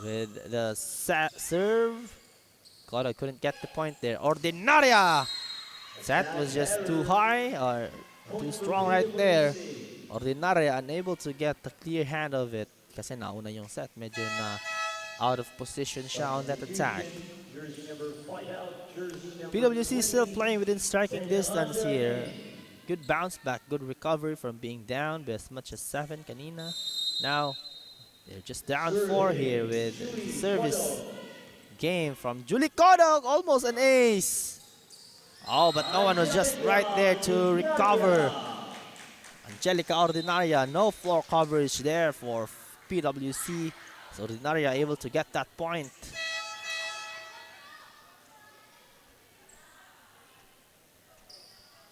with the serve. God, I couldn't get the point there. Ordinaria! That was just too high or too strong right there. Ordinaria unable to get the clear hand of it kasi nauna yung set. Medyo na out of position siya on that attack. Jersey number 5 out. Jersey number PWC still playing within striking distance here. Good bounce back, good recovery from being down by as much as 7 kanina. Now, they're just down 4 here with service game from Julie Kodog, almost an ace. Oh, but no one was just right there to recover. Angelica Ordinaria, no floor coverage there for PWC. So Ordinaria able to get that point.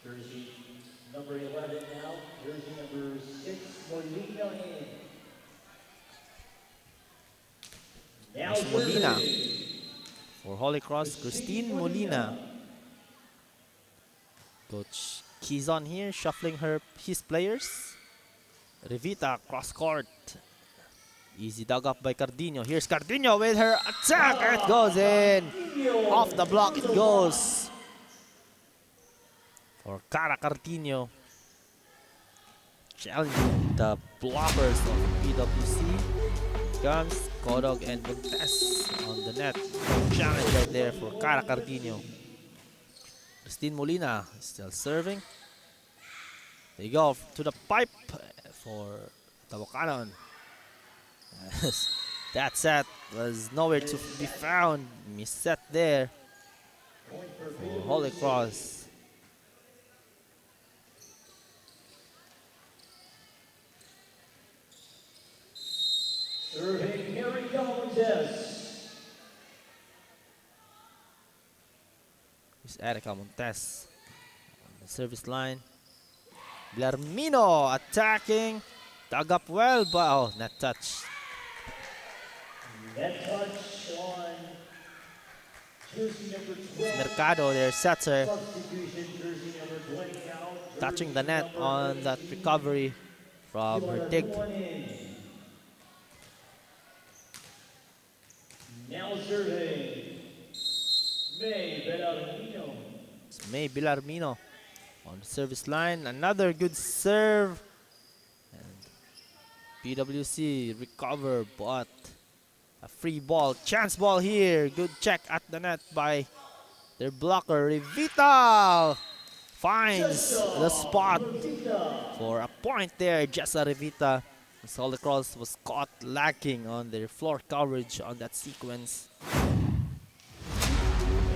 Jersey number 11 now. Jersey number 6, Molina in. Now There's Molina. For Holy Cross, Christine Molina. Coach Kizon here, shuffling his players. Revita cross court. Easy dug up by Cardino. Here's Cardino with her attack. It goes in. Off the block it goes. For Cara Cardino. Challenging the blockers of PWC. Comes Kodog and Montes on the net. Challenge right there for Cara Cardino. Christine Molina is still serving. They go to the pipe for Tabukanon. That set was nowhere to be found. Misset there for Holy Cross. serving Mary Montes. Here's Erica Montes on the service line. Blarmino attacking. Dug up well, but oh, net touch. That touch on jersey number 12. Mercado, their setter, Substitution jersey number 20 out. touching the net on that recovery from her dig. Now serving May Bellarmino. It's May Bellarmino on the service line. Another good serve. And PWC recover, but a free ball. Chance ball here. Good check at the net by their blocker. Revita finds the spot for a point there. Jessa Revita. Holy Cross was caught lacking on their floor coverage on that sequence.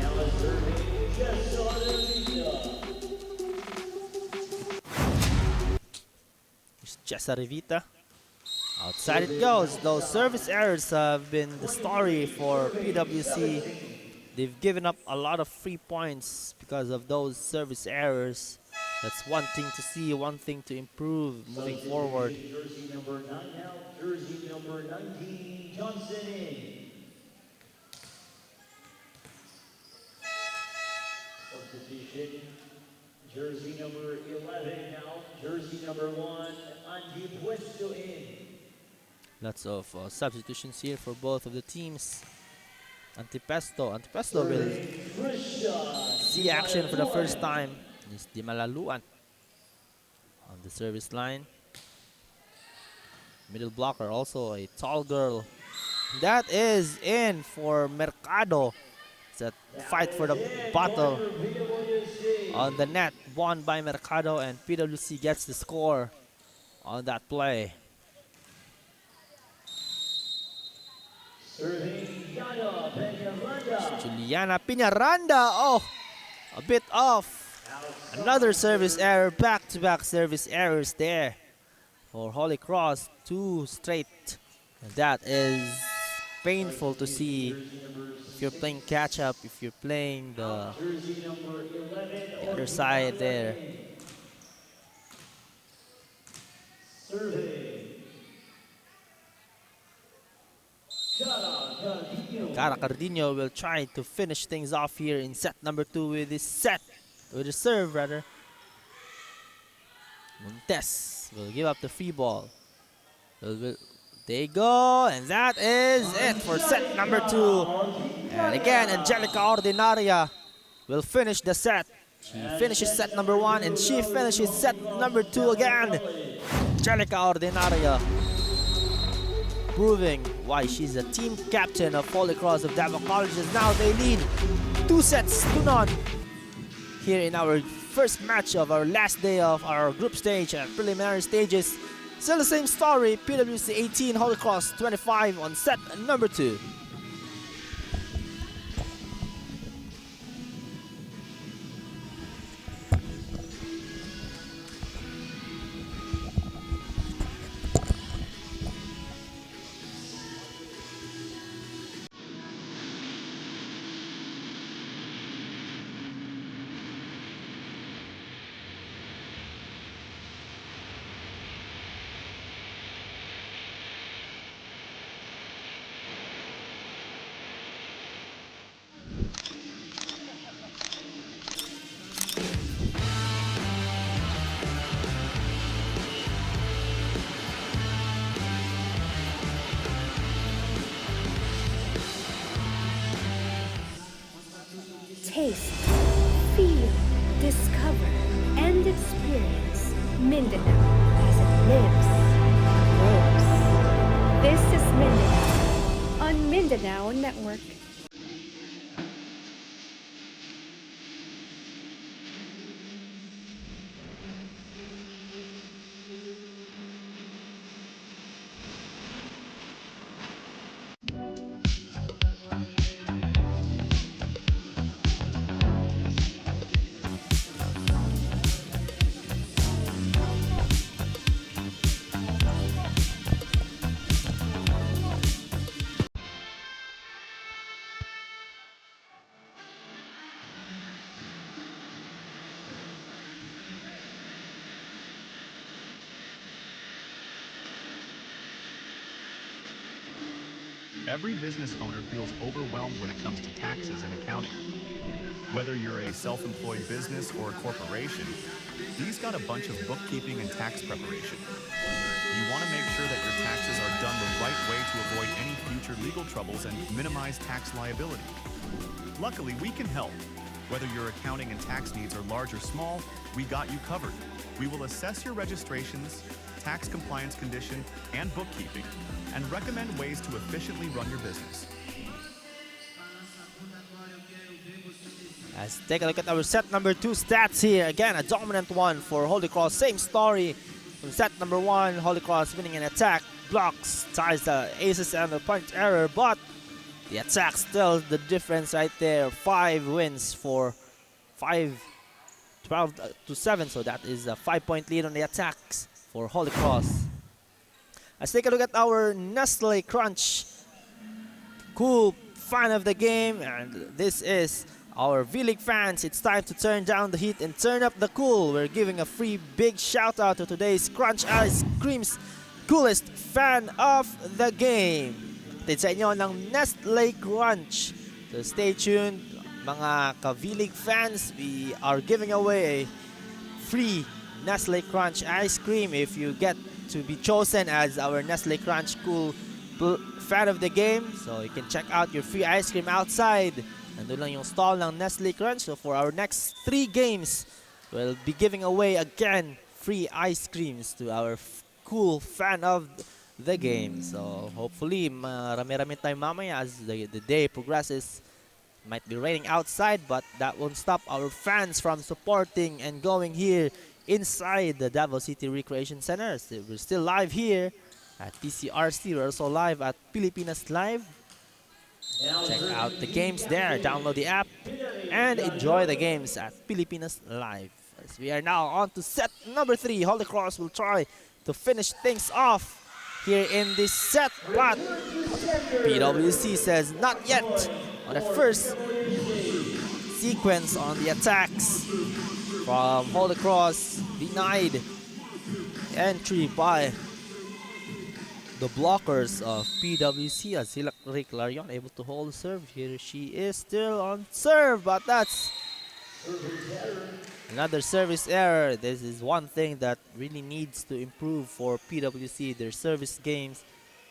Now serving Jessa Here's Jessa Revita. Outside it goes. Those service errors have been the story for PWC. They've given up a lot of free points because of those service errors. That's one thing to see, one thing to improve moving forward. Jersey number 9 out. Jersey number 19 Johnson in. Substitution jersey number 11 now. jersey number 1, Angie Puesto in. Lots of substitutions here for both of the teams. Antipesto will see action for the first time. Is Di Malaluan on the service line. Middle blocker, also a tall girl. That is in for Mercado. It's a fight for the bottle on the net, won by Mercado, and PWC gets the score on that play. Serving Yana Peñaranda. Juliana Piñaranda, oh, a bit off. Another service error, back-to-back service errors there for Holy Cross, 2 straight. And that is painful to see if you're playing catch-up, if you're playing the other side there. Cara Cardino will try to finish things off here in set number 2 with his serve rather. Montes will give up the free ball. They go, and that is it for set number 2. And again, Angelica Ordinaria will finish the set. She finishes set number 1 and she finishes set number 2 again. Angelica Ordinaria proving why she's a team captain of Holy Cross of Davao Colleges. Now they lead 2-0 here in our first match of our last day of our group stage and preliminary stages. Still the same story, PWC 18, Holy Cross 25 on set number 2. Taste, feel, discover, and experience Mindanao as it lives and grows. This is Mindanao on Mindanao Network. Every business owner feels overwhelmed when it comes to taxes and accounting. Whether you're a self-employed business or a corporation, these got a bunch of bookkeeping and tax preparation. You want to make sure that your taxes are done the right way to avoid any future legal troubles and minimize tax liability. Luckily, we can help. Whether your accounting and tax needs are large or small, we got you covered. We will assess your registrations, tax compliance condition, and bookkeeping, and recommend ways to efficiently run your business. Let's take a look at our set number 2 stats here. Again, a dominant one for Holy Cross. Same story from set number 1. Holy Cross winning an attack, blocks, ties the aces and the punch error, but the attack still the difference right there. 5 wins for 12-7, so that is a 5-point lead on the attacks for Holy Cross. Let's take a look at our Nestle Crunch. Cool fan of the game, and this is our V-League fans. It's time to turn down the heat and turn up the cool. We're giving a free big shout out to today's Crunch Ice Cream's coolest fan of the game. Ito sa inyo ng Nestle Crunch. So stay tuned mga ka-V-League fans. We are giving away a free Nestle Crunch ice cream. If you get to be chosen as our Nestle Crunch Cool fan of the game, so you can check out your free ice cream outside. Nandun lang yung stall ng Nestle Crunch. So for our next 3 games, we'll be giving away again free ice creams to our cool fan of the game. So hopefully marami-rami tayo mamaya as the day progresses. Might be raining outside, but that won't stop our fans from supporting and going here inside the Davao City Recreation Center. So we're still live here at TCRC. We're also live at Pilipinas Live. Check out the games there. Download the app and enjoy the games at Pilipinas Live. As we are now on to set number 3. Holy Cross will try to finish things off here in this set, but PWC says not yet. On the first sequence on the attacks from Holy Cross, denied entry by the blockers of PWC as Hilary Clarion able to hold the serve. Here she is still on serve, but that's another service error. This is one thing that really needs to improve for PWC. Their service games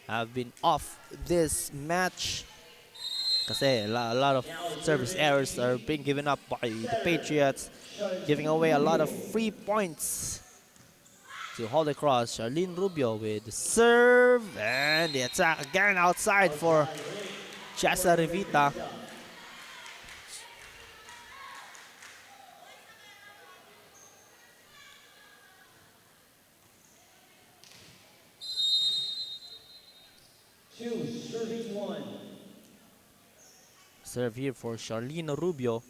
have been off this match. Kasi a lot of service errors are being given up by the Patriots, giving away a lot of free points to Holy Cross. Charlene Rubio with the serve and the attack again outside for Chesa Revita. Serving 1. Serve here for Charlene Rubio.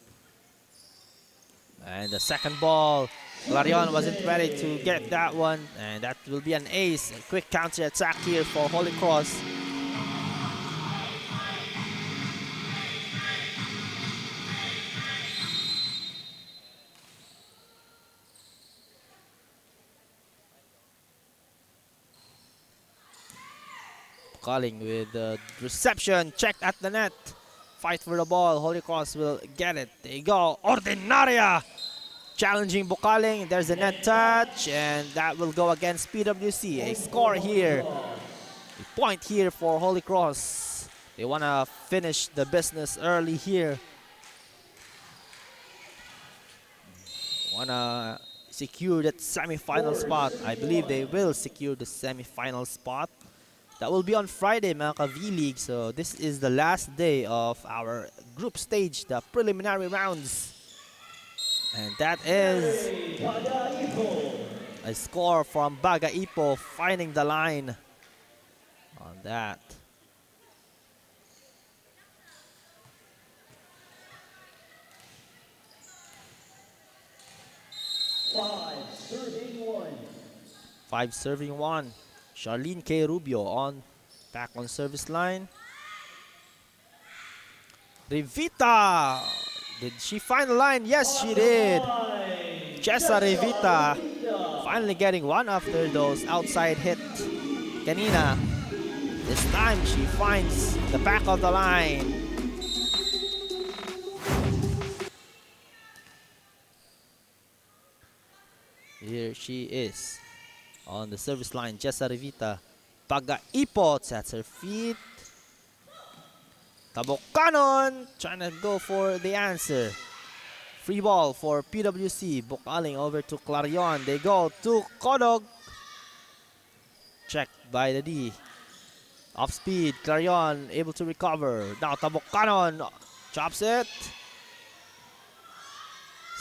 And the second ball, Clarion wasn't ready to get that one, and that will be an ace. A quick counter attack here for Holy Cross. Calling with the reception, checked at the net. Fight for the ball. Holy Cross will get it. There you go. Ordinaria challenging Bukaling. There's a net touch, and that will go against PWC. A score here. A point here for Holy Cross. They want to finish the business early here. Want to secure that semi-final spot. I believe they will secure the semi-final spot. That will be on Friday, mga ka-V-League. So this is the last day of our group stage, the preliminary rounds. And that is a score from Baga Ipo, finding the line on that. Five serving one. Charlene K. Rubio on back on service line. Revita, did she find the line? Yes, she did. Chesa Revita finally getting one after those outside hit. Kanina, this time she finds the back of the line. Here she is. On the service line, Chesa Revita. Pag-aipot, sets her feet. Tabokanon, trying to go for the answer. Free ball for PWC. Bukaling over to Clarion. They go to Kodog. Checked by the D. Off speed, Clarion able to recover. Now Tabokanon chops it.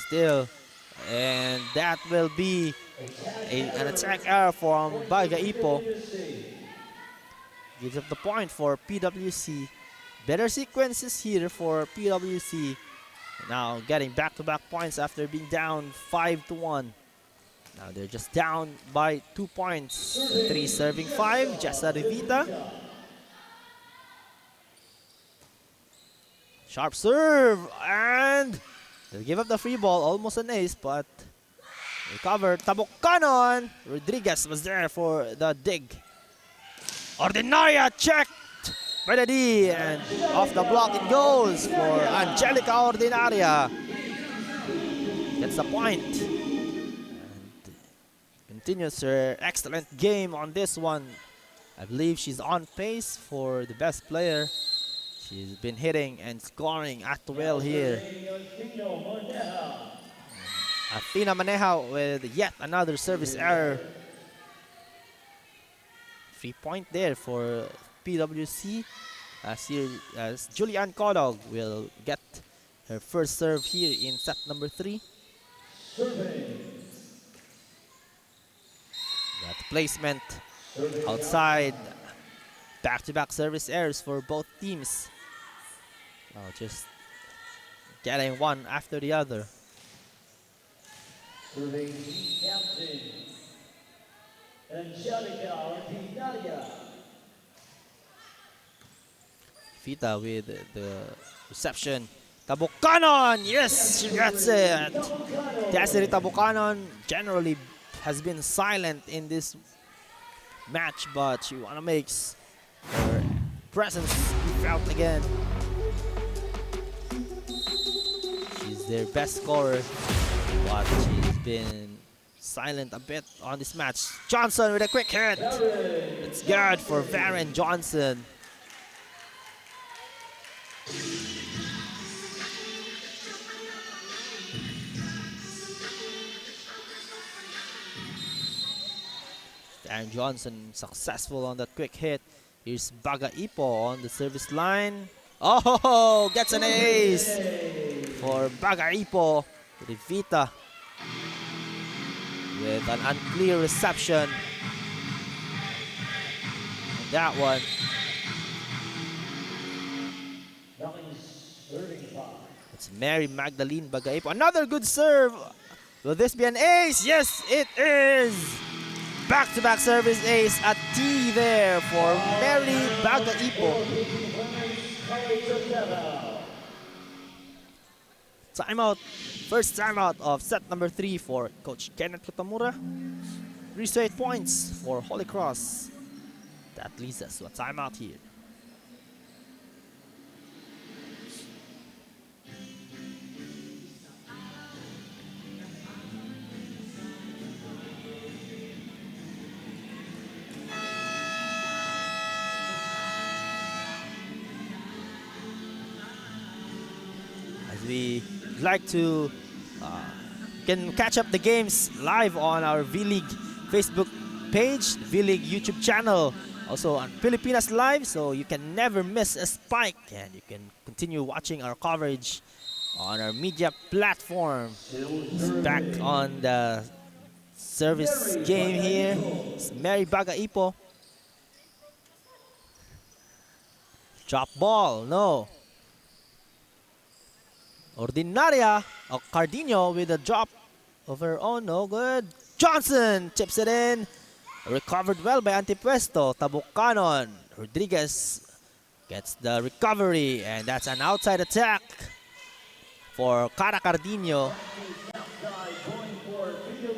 Still. And that will be an attack error from Baga Ipo. Gives up the point for PWC. Better sequences here for PWC. Now getting back-to-back points after being down 5-1. Now they're just down by 2 points. 3 serving 5. Chesa Revita. Sharp serve and they'll give up the free ball. Almost an ace, but recovered. Tabokanon. Rodriguez was there for the dig. Ordinaria checked by the D, and off the block it goes for Angelica Ordinaria. Gets the point. And continues her excellent game on this one. I believe she's on pace for the best player. She's been hitting and scoring at will here. Athena Maneja with yet another service error. 3-point there for PWC. As Julianne Kodog will get her first serve here in set number 3. That placement outside. Back-to-back service errors for both teams. Oh, just getting one after the other. Serving captain, Angelica Ordinaria. Vita with the reception. Tabukanon! Yes, she gets it. Desiree Tabukanon generally has been silent in this match, but she wanna make her presence be felt again. She's their best scorer, but she's been silent a bit on this match. Johnson with a quick hit. It's good for Varen Johnson. Varen Johnson successful on that quick hit. Here's Baga Ipo on the service line. Oh, gets an ace for Baga Ipo. Vita with an unclear reception. That one. It's Mary Magdalene Baga Ipo. Another good serve. Will this be an ace? Yes, it is. Back-to-back service ace at T there for Mary Baga Ipo. Timeout. First timeout of set number 3 for Coach Kenneth Kutamura. 3 straight points for Holy Cross. That leads us to a timeout here. We like to can catch up the games live on our V-League Facebook page, V-League YouTube channel, also on Filipinas Live, so you can never miss a spike and you can continue watching our coverage on our media platform. It's back on the service game here. It's Mary Baga Ipo. Drop ball, no. Ordinaria, Cardino with a drop of her own, no good. Johnson chips it in. Recovered well by Antipuesto. Tabukanon. Rodriguez gets the recovery, and that's an outside attack for Cara Cardino.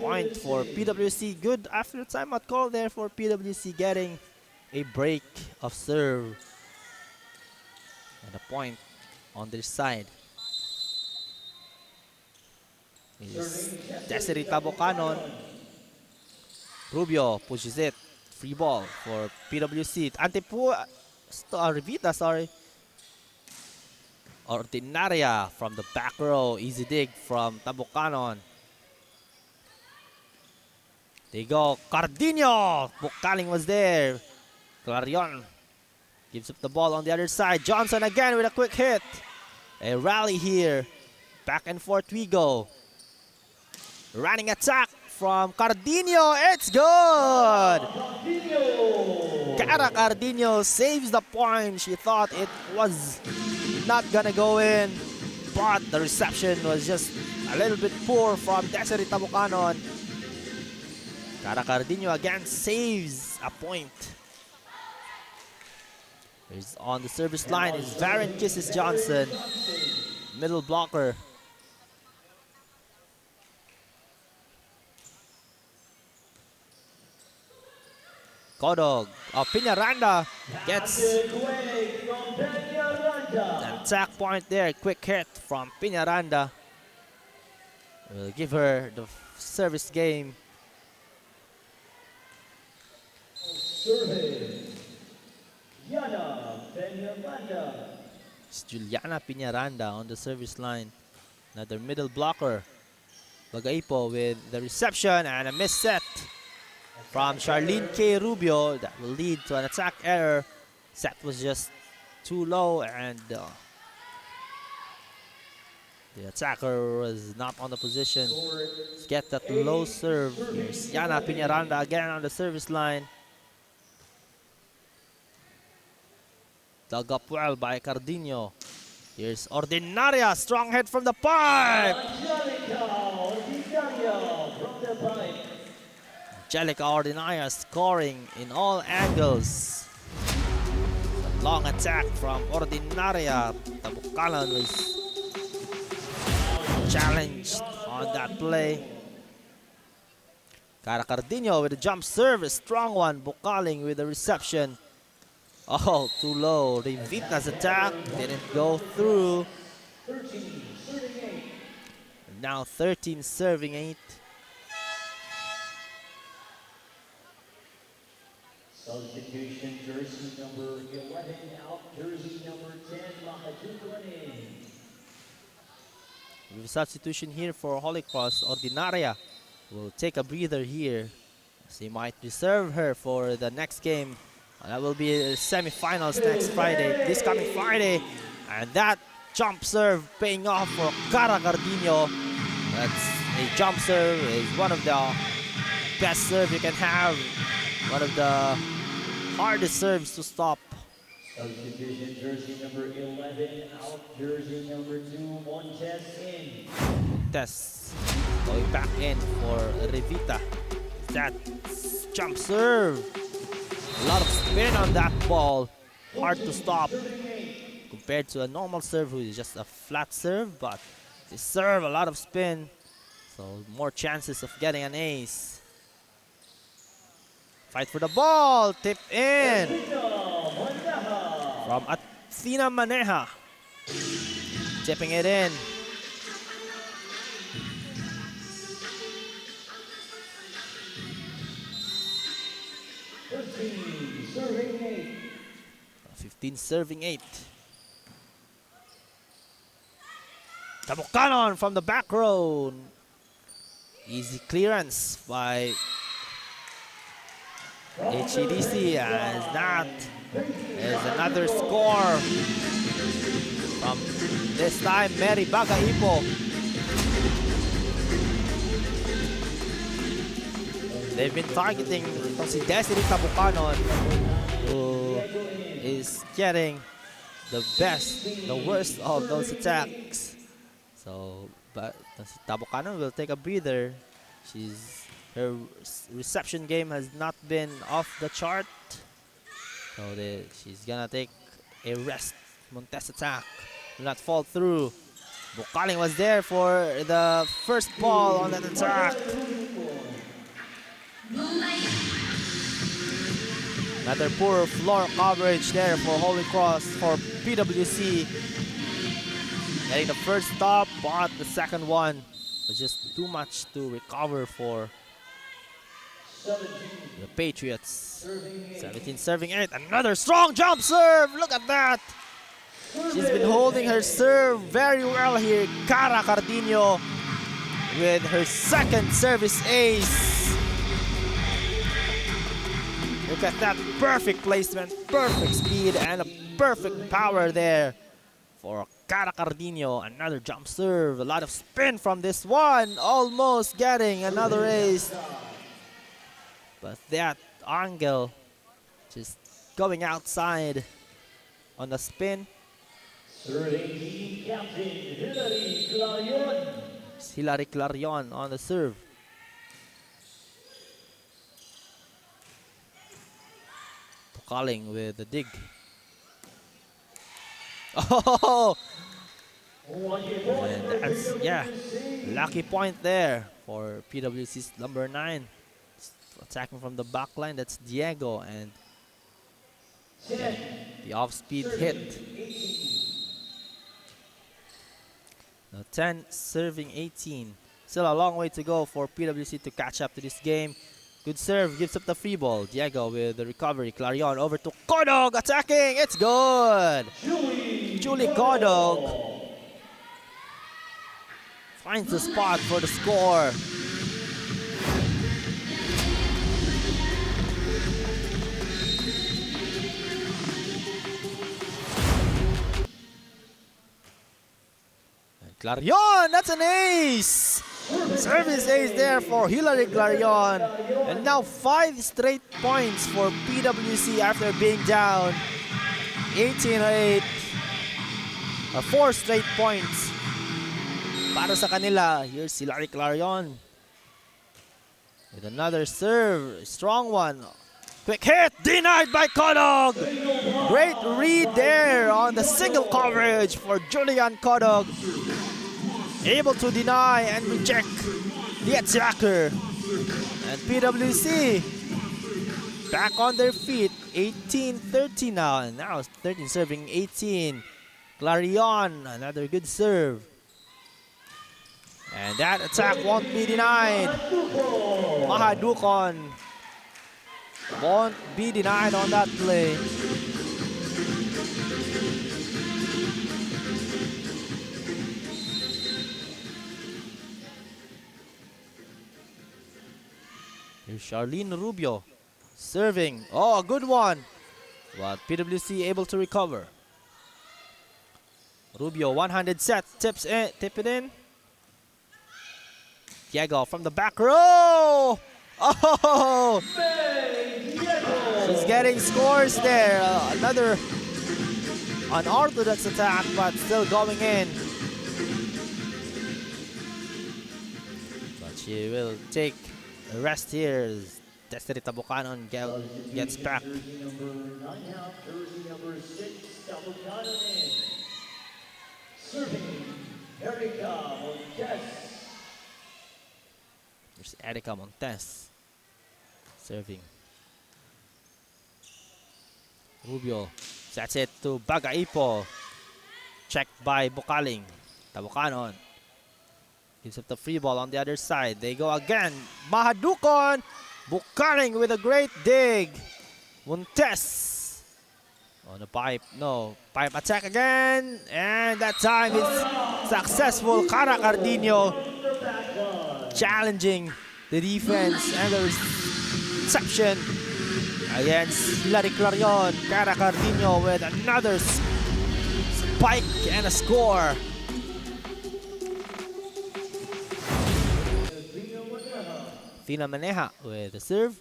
Point for PWC. Good after timeout call there for PWC, getting a break of serve. And a point on their side. Is Desiree Tabukanon. Rubio pushes it. Free ball for PWC. Revita, sorry. Ordinaria from the back row. Easy dig from Tabukanon. They go. Cardino. Bukaling was there. Clarion gives up the ball on the other side. Johnson again with a quick hit. A rally here. Back and forth we go. Running attack from Cardino. It's good! Cara Cardino saves the point. She thought it was not gonna go in, but the reception was just a little bit poor from Desiree Tabukanon. Cara Cardino again saves a point. He's on the service line is Varen Kisses Johnson. Middle blocker. Kodog. Piñaranda gets an attack point there. Quick hit from Piñaranda. Will give her the service game. Serving. Yana Peñaranda. It's Juliana Piñaranda on the service line. Another middle blocker. Bagaipo with the reception and a missed set from Charlene K. Rubio that will lead to an attack error. Set was just too low and the attacker was not on the position to get that low serve. Here's Yana Piñaranda again on the service line. Dug up well by Cardino. Here's Ordinaria, strong hit from the pipe. Angelica Ordinaria from the pipe. Angelica Ordinaria scoring in all angles. A long attack from Ordinaria. Tabukalan was challenged on that play. Cara Cardino with a jump serve, a strong one. Bukaling with the reception. Oh, too low. Revita's attack didn't go through. 13, serving 8. Now 13 serving 8. Substitution jersey number 11 out, jersey number 10, Mahatukanin. With a substitution here for Holy Cross, Ordinaria will take a breather here. As he might reserve her for the next game. That will be the semifinals next Friday, this coming Friday. And that jump serve paying off for Cara Cardino. That's a jump serve, is one of the best serve you can have. One of the hardest serves to stop. Substitution jersey number 11 out, jersey number 2, Montes in. Test going back in for Revita. That jump serve. A lot of spin on that ball. Hard to stop compared to a normal serve who is just a flat serve, but they serve a lot of spin. So more chances of getting an ace. Fight for the ball. Tip in from Athena Maneja. Tipping it in. Serving 8. 15 serving 8. Tabukanon from the back row. Easy clearance by HCDC, as that is another score from this time Mary Bagaipo. They've been targeting itong si Desiree Tabukanon, who is getting the best, the worst of those attacks. So, but si Tabukanon will take a breather. Her reception game has not been off the chart. So she's gonna take a rest. Montes attack will not fall through. Bukaling was there for the first ball on that attack. Another poor floor coverage there for Holy Cross, for PWC. Getting the first stop, but the second one was just too much to recover for the Patriots. 17 serving 8. Another strong jump serve. Look at that. She's been holding her serve very well here. Cara Cardino with her second service ace. Look at that perfect placement, perfect speed, and a perfect power there for Cara Cardino. Another jump serve, a lot of spin from this one, almost getting another ace. But that angle just going outside on the spin. Serving captain Hilary Clarion. It's Hilary Clarion on the serve. Calling with the dig. Oh! And that's, yeah, lucky point there for PWC's number 9. Attacking from the back line, that's Diego, and the off-speed hit. Now 10 serving 18. Still a long way to go for PWC to catch up to this game. Good serve, gives up the free ball. Diego with the recovery. Clarion over to Kodog, attacking. It's good. Julie Kodog finds the spot for the score. And Clarion, that's an ace. Service ace there for Hilary Clarion. And now 5 straight points for PWC after being down 18-8. 4 straight points para sa kanila. Here's Hilary Clarion with another serve. Strong one. Quick hit. Denied by Kodog. Great read there on the single coverage for Julian Kodog. Able to deny and reject the attacker. And PWC back on their feet. 18-13 now. And now 13 serving 18. Clarion, another good serve. And that attack won't be denied. Mahadukon won't be denied on that play. Here's Charlene Rubio serving. Oh, a good one. But PWC able to recover. Rubio, one-handed set, tip it in. Diego from the back row. Oh! She's getting scores there. Another unorthodox attack, but still going in. But she will take a rest here. Destiny Tabucanon gets back. Serving, Erika Montes. There's Erika Montes serving. Rubio sets it to Bagaipo. Checked by Bukaling. Tabucanon gives up the free ball on the other side. They go again. Mahadukon. Bukaling with a great dig. Montes on the pipe. No. Pipe attack again. And that time it's successful. Cara Cardino challenging the defense and the reception against Hilary Clarion. Cara Cardino with another spike and a score. Fina Maneja with the serve.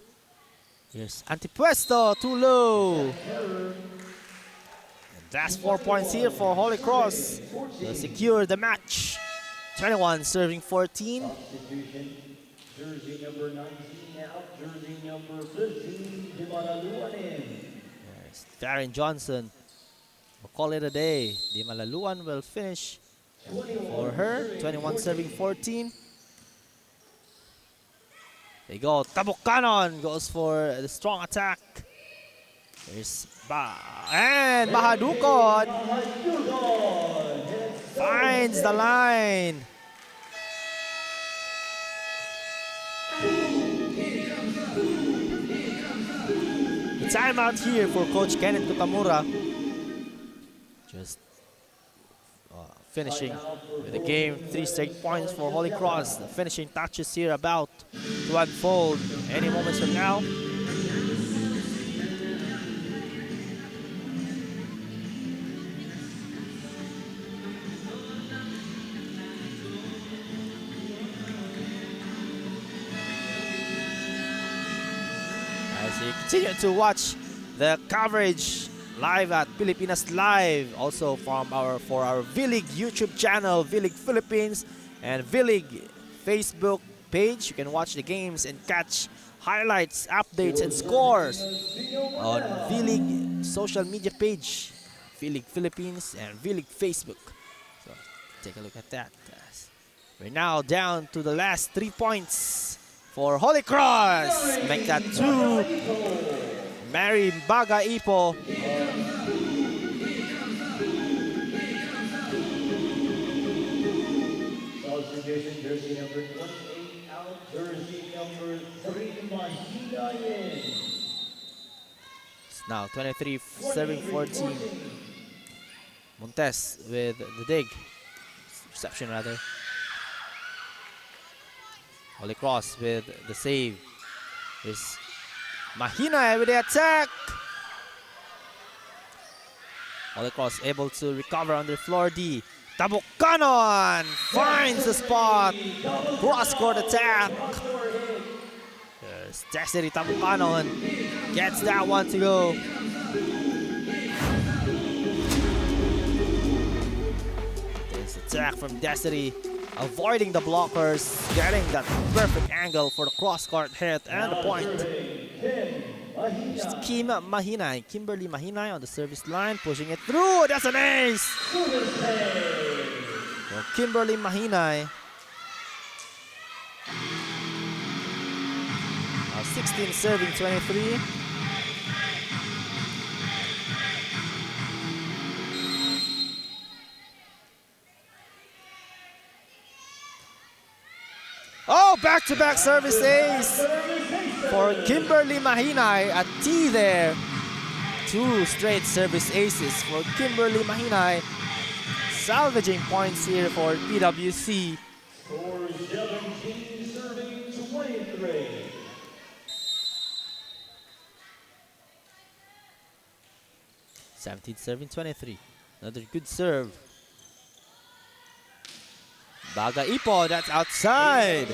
Here's Antipuesto, too low. That's 4 points here for Holy Cross to secure the match. 21 serving 14. Jersey number 19 out, jersey number 15, Dimalaluan in. There's Darren Johnson. We'll call it a day. Dimalaluan will finish for her. 21 serving 14. They go. Tabucanon goes for the strong attack. There's and Mahadukon finds the line. The timeout here for Coach Kenneth Tutamura. Just finishing with the game. 3 straight points for Holy Cross. The finishing touches here about to unfold any moments from now. As you continue to watch the coverage live at Pilipinas Live, also from our V-League YouTube channel, V-League Philippines, and V-League Facebook page. You can watch the games and catch highlights, updates, and scores on V-League social media page, V-League Philippines, and V-League Facebook. So take a look at that. We're now down to the last 3 points for Holy Cross. Make that 2. Mary Bagaipo Substitution, jersey number 28 out, jersey number number 3, Mahinayan. It's now 23 serving 14. Montes with the dig. Reception rather. Holy Cross with the save. Here's Mahina with the attack. Holy Cross able to recover on the floor D. Tabukanon finds the spot. Cross-court attack. There's Destiny Tabukanon. Gets that one to go. There's attack from Destiny. Avoiding the blockers. Getting that perfect angle for the cross-court hit and the point. Kimberly Mahinay on the service line, pushing it through. That's an ace! So Kimberly Mahinay. Now 16 serving 23. Oh, back-to-back service ace for Kimberly Mahinay. A T there. 2 straight service aces for Kimberly Mahinay. Salvaging points here for PWC. Score 17 serving 23. Serving 23. Another good serve. Baga Ipo, that's outside.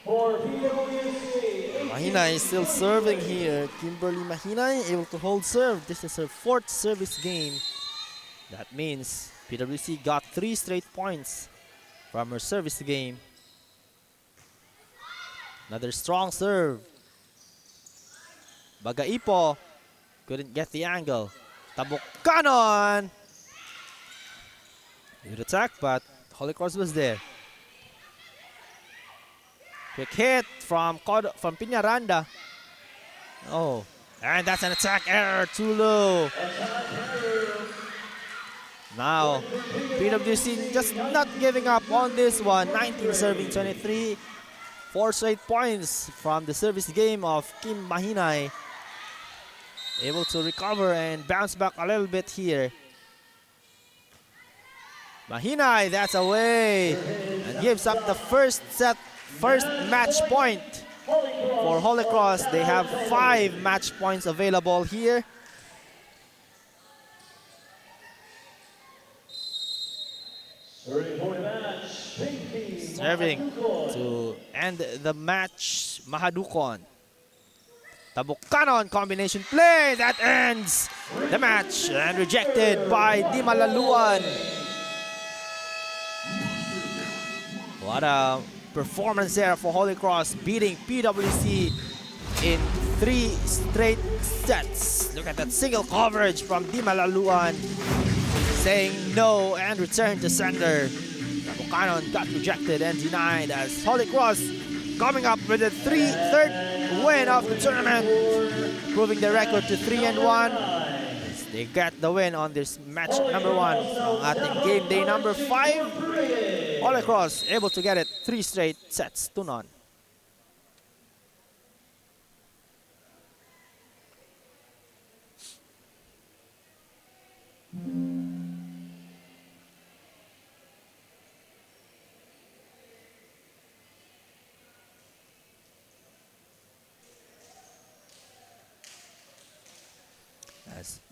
For PWC, Mahinay is still serving here. Kimberly Mahinay able to hold serve. This is her 4th service game. That means PWC got 3 straight points from her service game. Another strong serve. Baga Ipo couldn't get the angle. Tabukanon. Good attack, but Holy Cross was there. Quick hit from Piñaranda. Oh, and that's an attack error, too low. Now, PWC just not giving up on this one. 19 serving 23. 4 straight points from the service game of Kim Mahinay. Able to recover and bounce back a little bit here. Mahinay, that's away, and gives up the first match point for Holy Cross. They have 5 match points available here. Serving to end the match, Mahadukon. Tabukanon combination play that ends the match and rejected by Dimalaluan. What a performance there for Holy Cross, beating PWC in 3 straight sets. Look at that single coverage from Dimalaluan, saying no and return to sender. Tabukanon got rejected and denied as Holy Cross coming up with the third win of the tournament, proving the record to 3-1. They get the win on this match number 1 at game day number 5. Holy Cross able to get it 3 straight sets to none.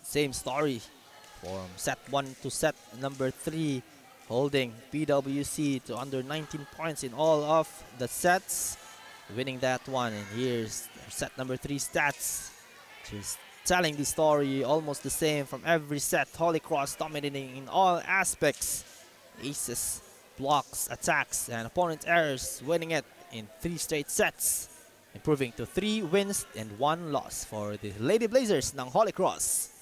Same story from set 1 to set number 3, holding PWC to under 19 points in all of the sets, winning that one. And here's set number 3 stats, just telling the story almost the same from every set. Holy Cross dominating in all aspects, aces, blocks, attacks, and opponent errors, winning it in 3 straight sets, improving to 3 wins and 1 loss for the Lady Blazers ng Holy Cross.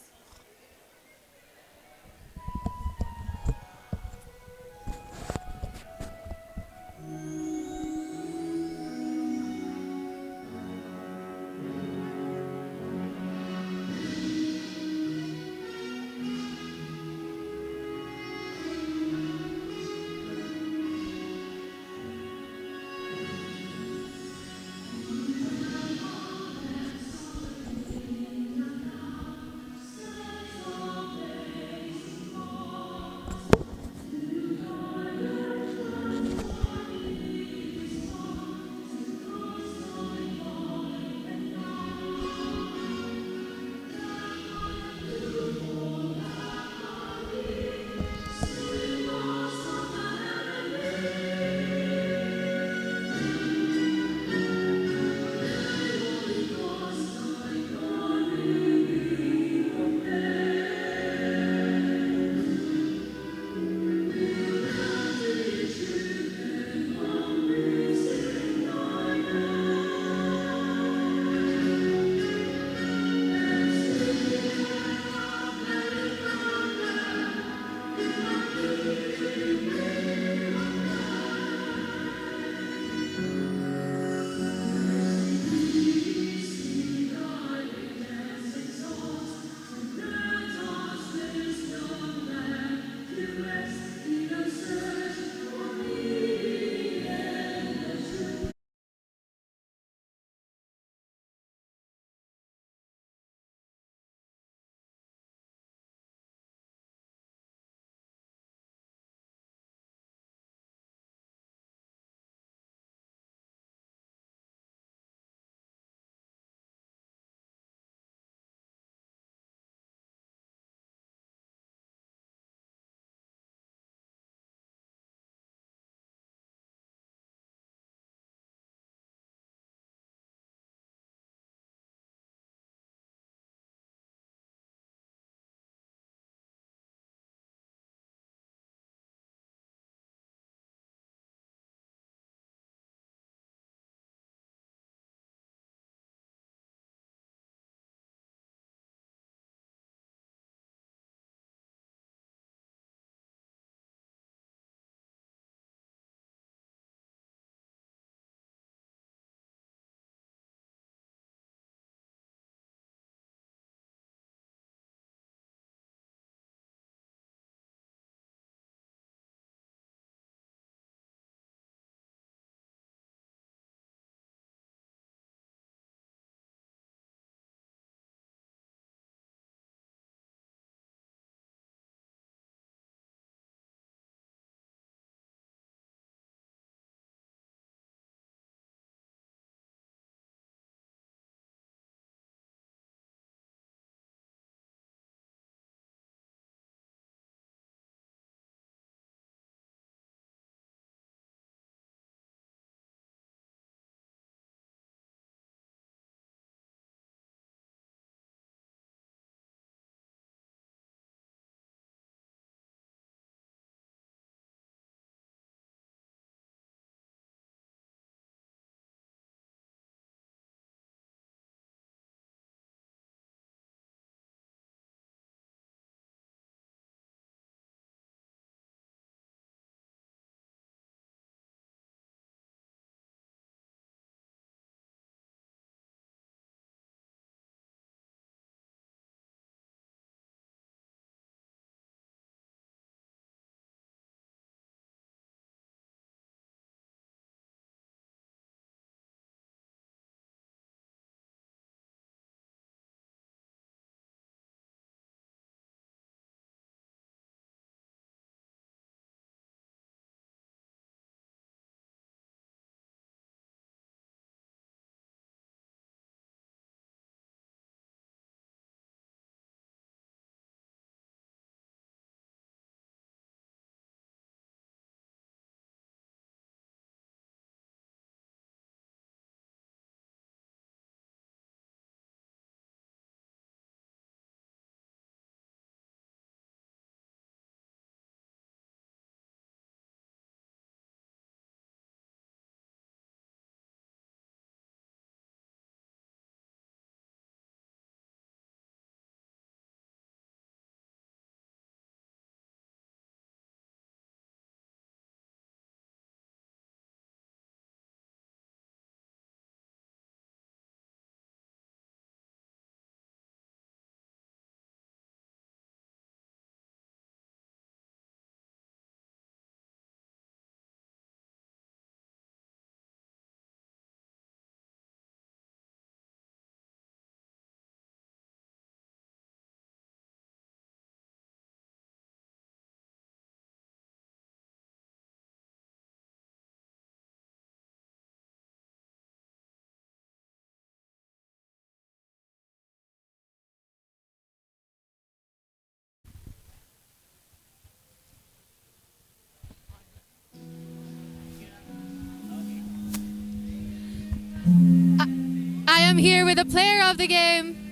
am here with the player of the game.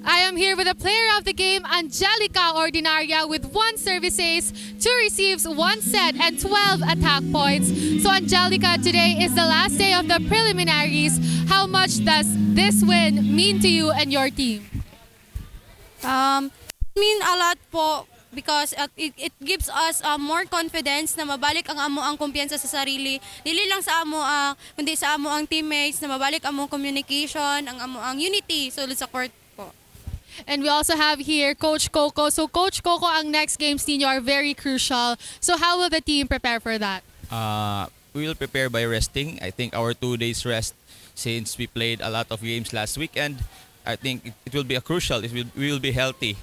I am here with the player of the game, Angelica Ordinaria, with 1 service ace, 2 receives, 1 set, and 12 attack points. So Angelica, today is the last day of the preliminaries. How much does this win mean to you and your team? Mean a lot po because it gives us more confidence na mabalik ang amo ang kumpiyansa sa sarili. Dili lang sa amo kundi sa amo ang teammates na mabalik amo communication, ang amo ang unity sulod sa court po. And we also have here Coach Coco. So Coach Coco, ang next games ninyo are very crucial. So how will the team prepare for that? We will prepare by resting. I think our 2 days rest since we played a lot of games last weekend. I think it will be a crucial. We will be healthy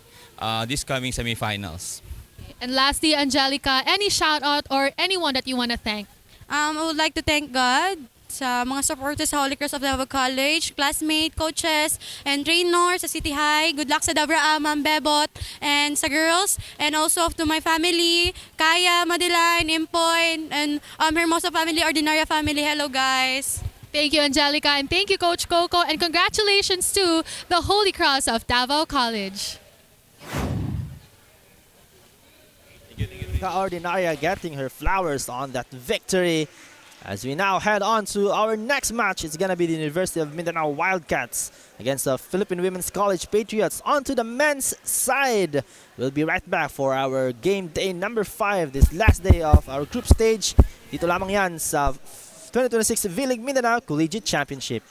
this coming semifinals. And lastly, Angelica, any shout out or anyone that you want to thank? I would like to thank God sa mga supporters sa Holy Cross of Davao College, classmates, coaches, and trainers sa City High. Good luck sa Davao, Ma'am Bebot, and sa girls. And also to my family, Kaya, Madeline, Impoy, and Hermosa family, Ordinaria family. Hello, guys. Thank you, Angelica, and thank you, Coach Coco, and congratulations to the Holy Cross of Davao College. Ordinaria getting her flowers on that victory. As we now head on to our next match, it's going to be the University of Mindanao Wildcats against the Philippine Women's College Patriots. On to the men's side. We'll be right back for our game day number 5, this last day of our group stage. Dito lamang yan sa 2026 V-League Mindanao Collegiate Championship.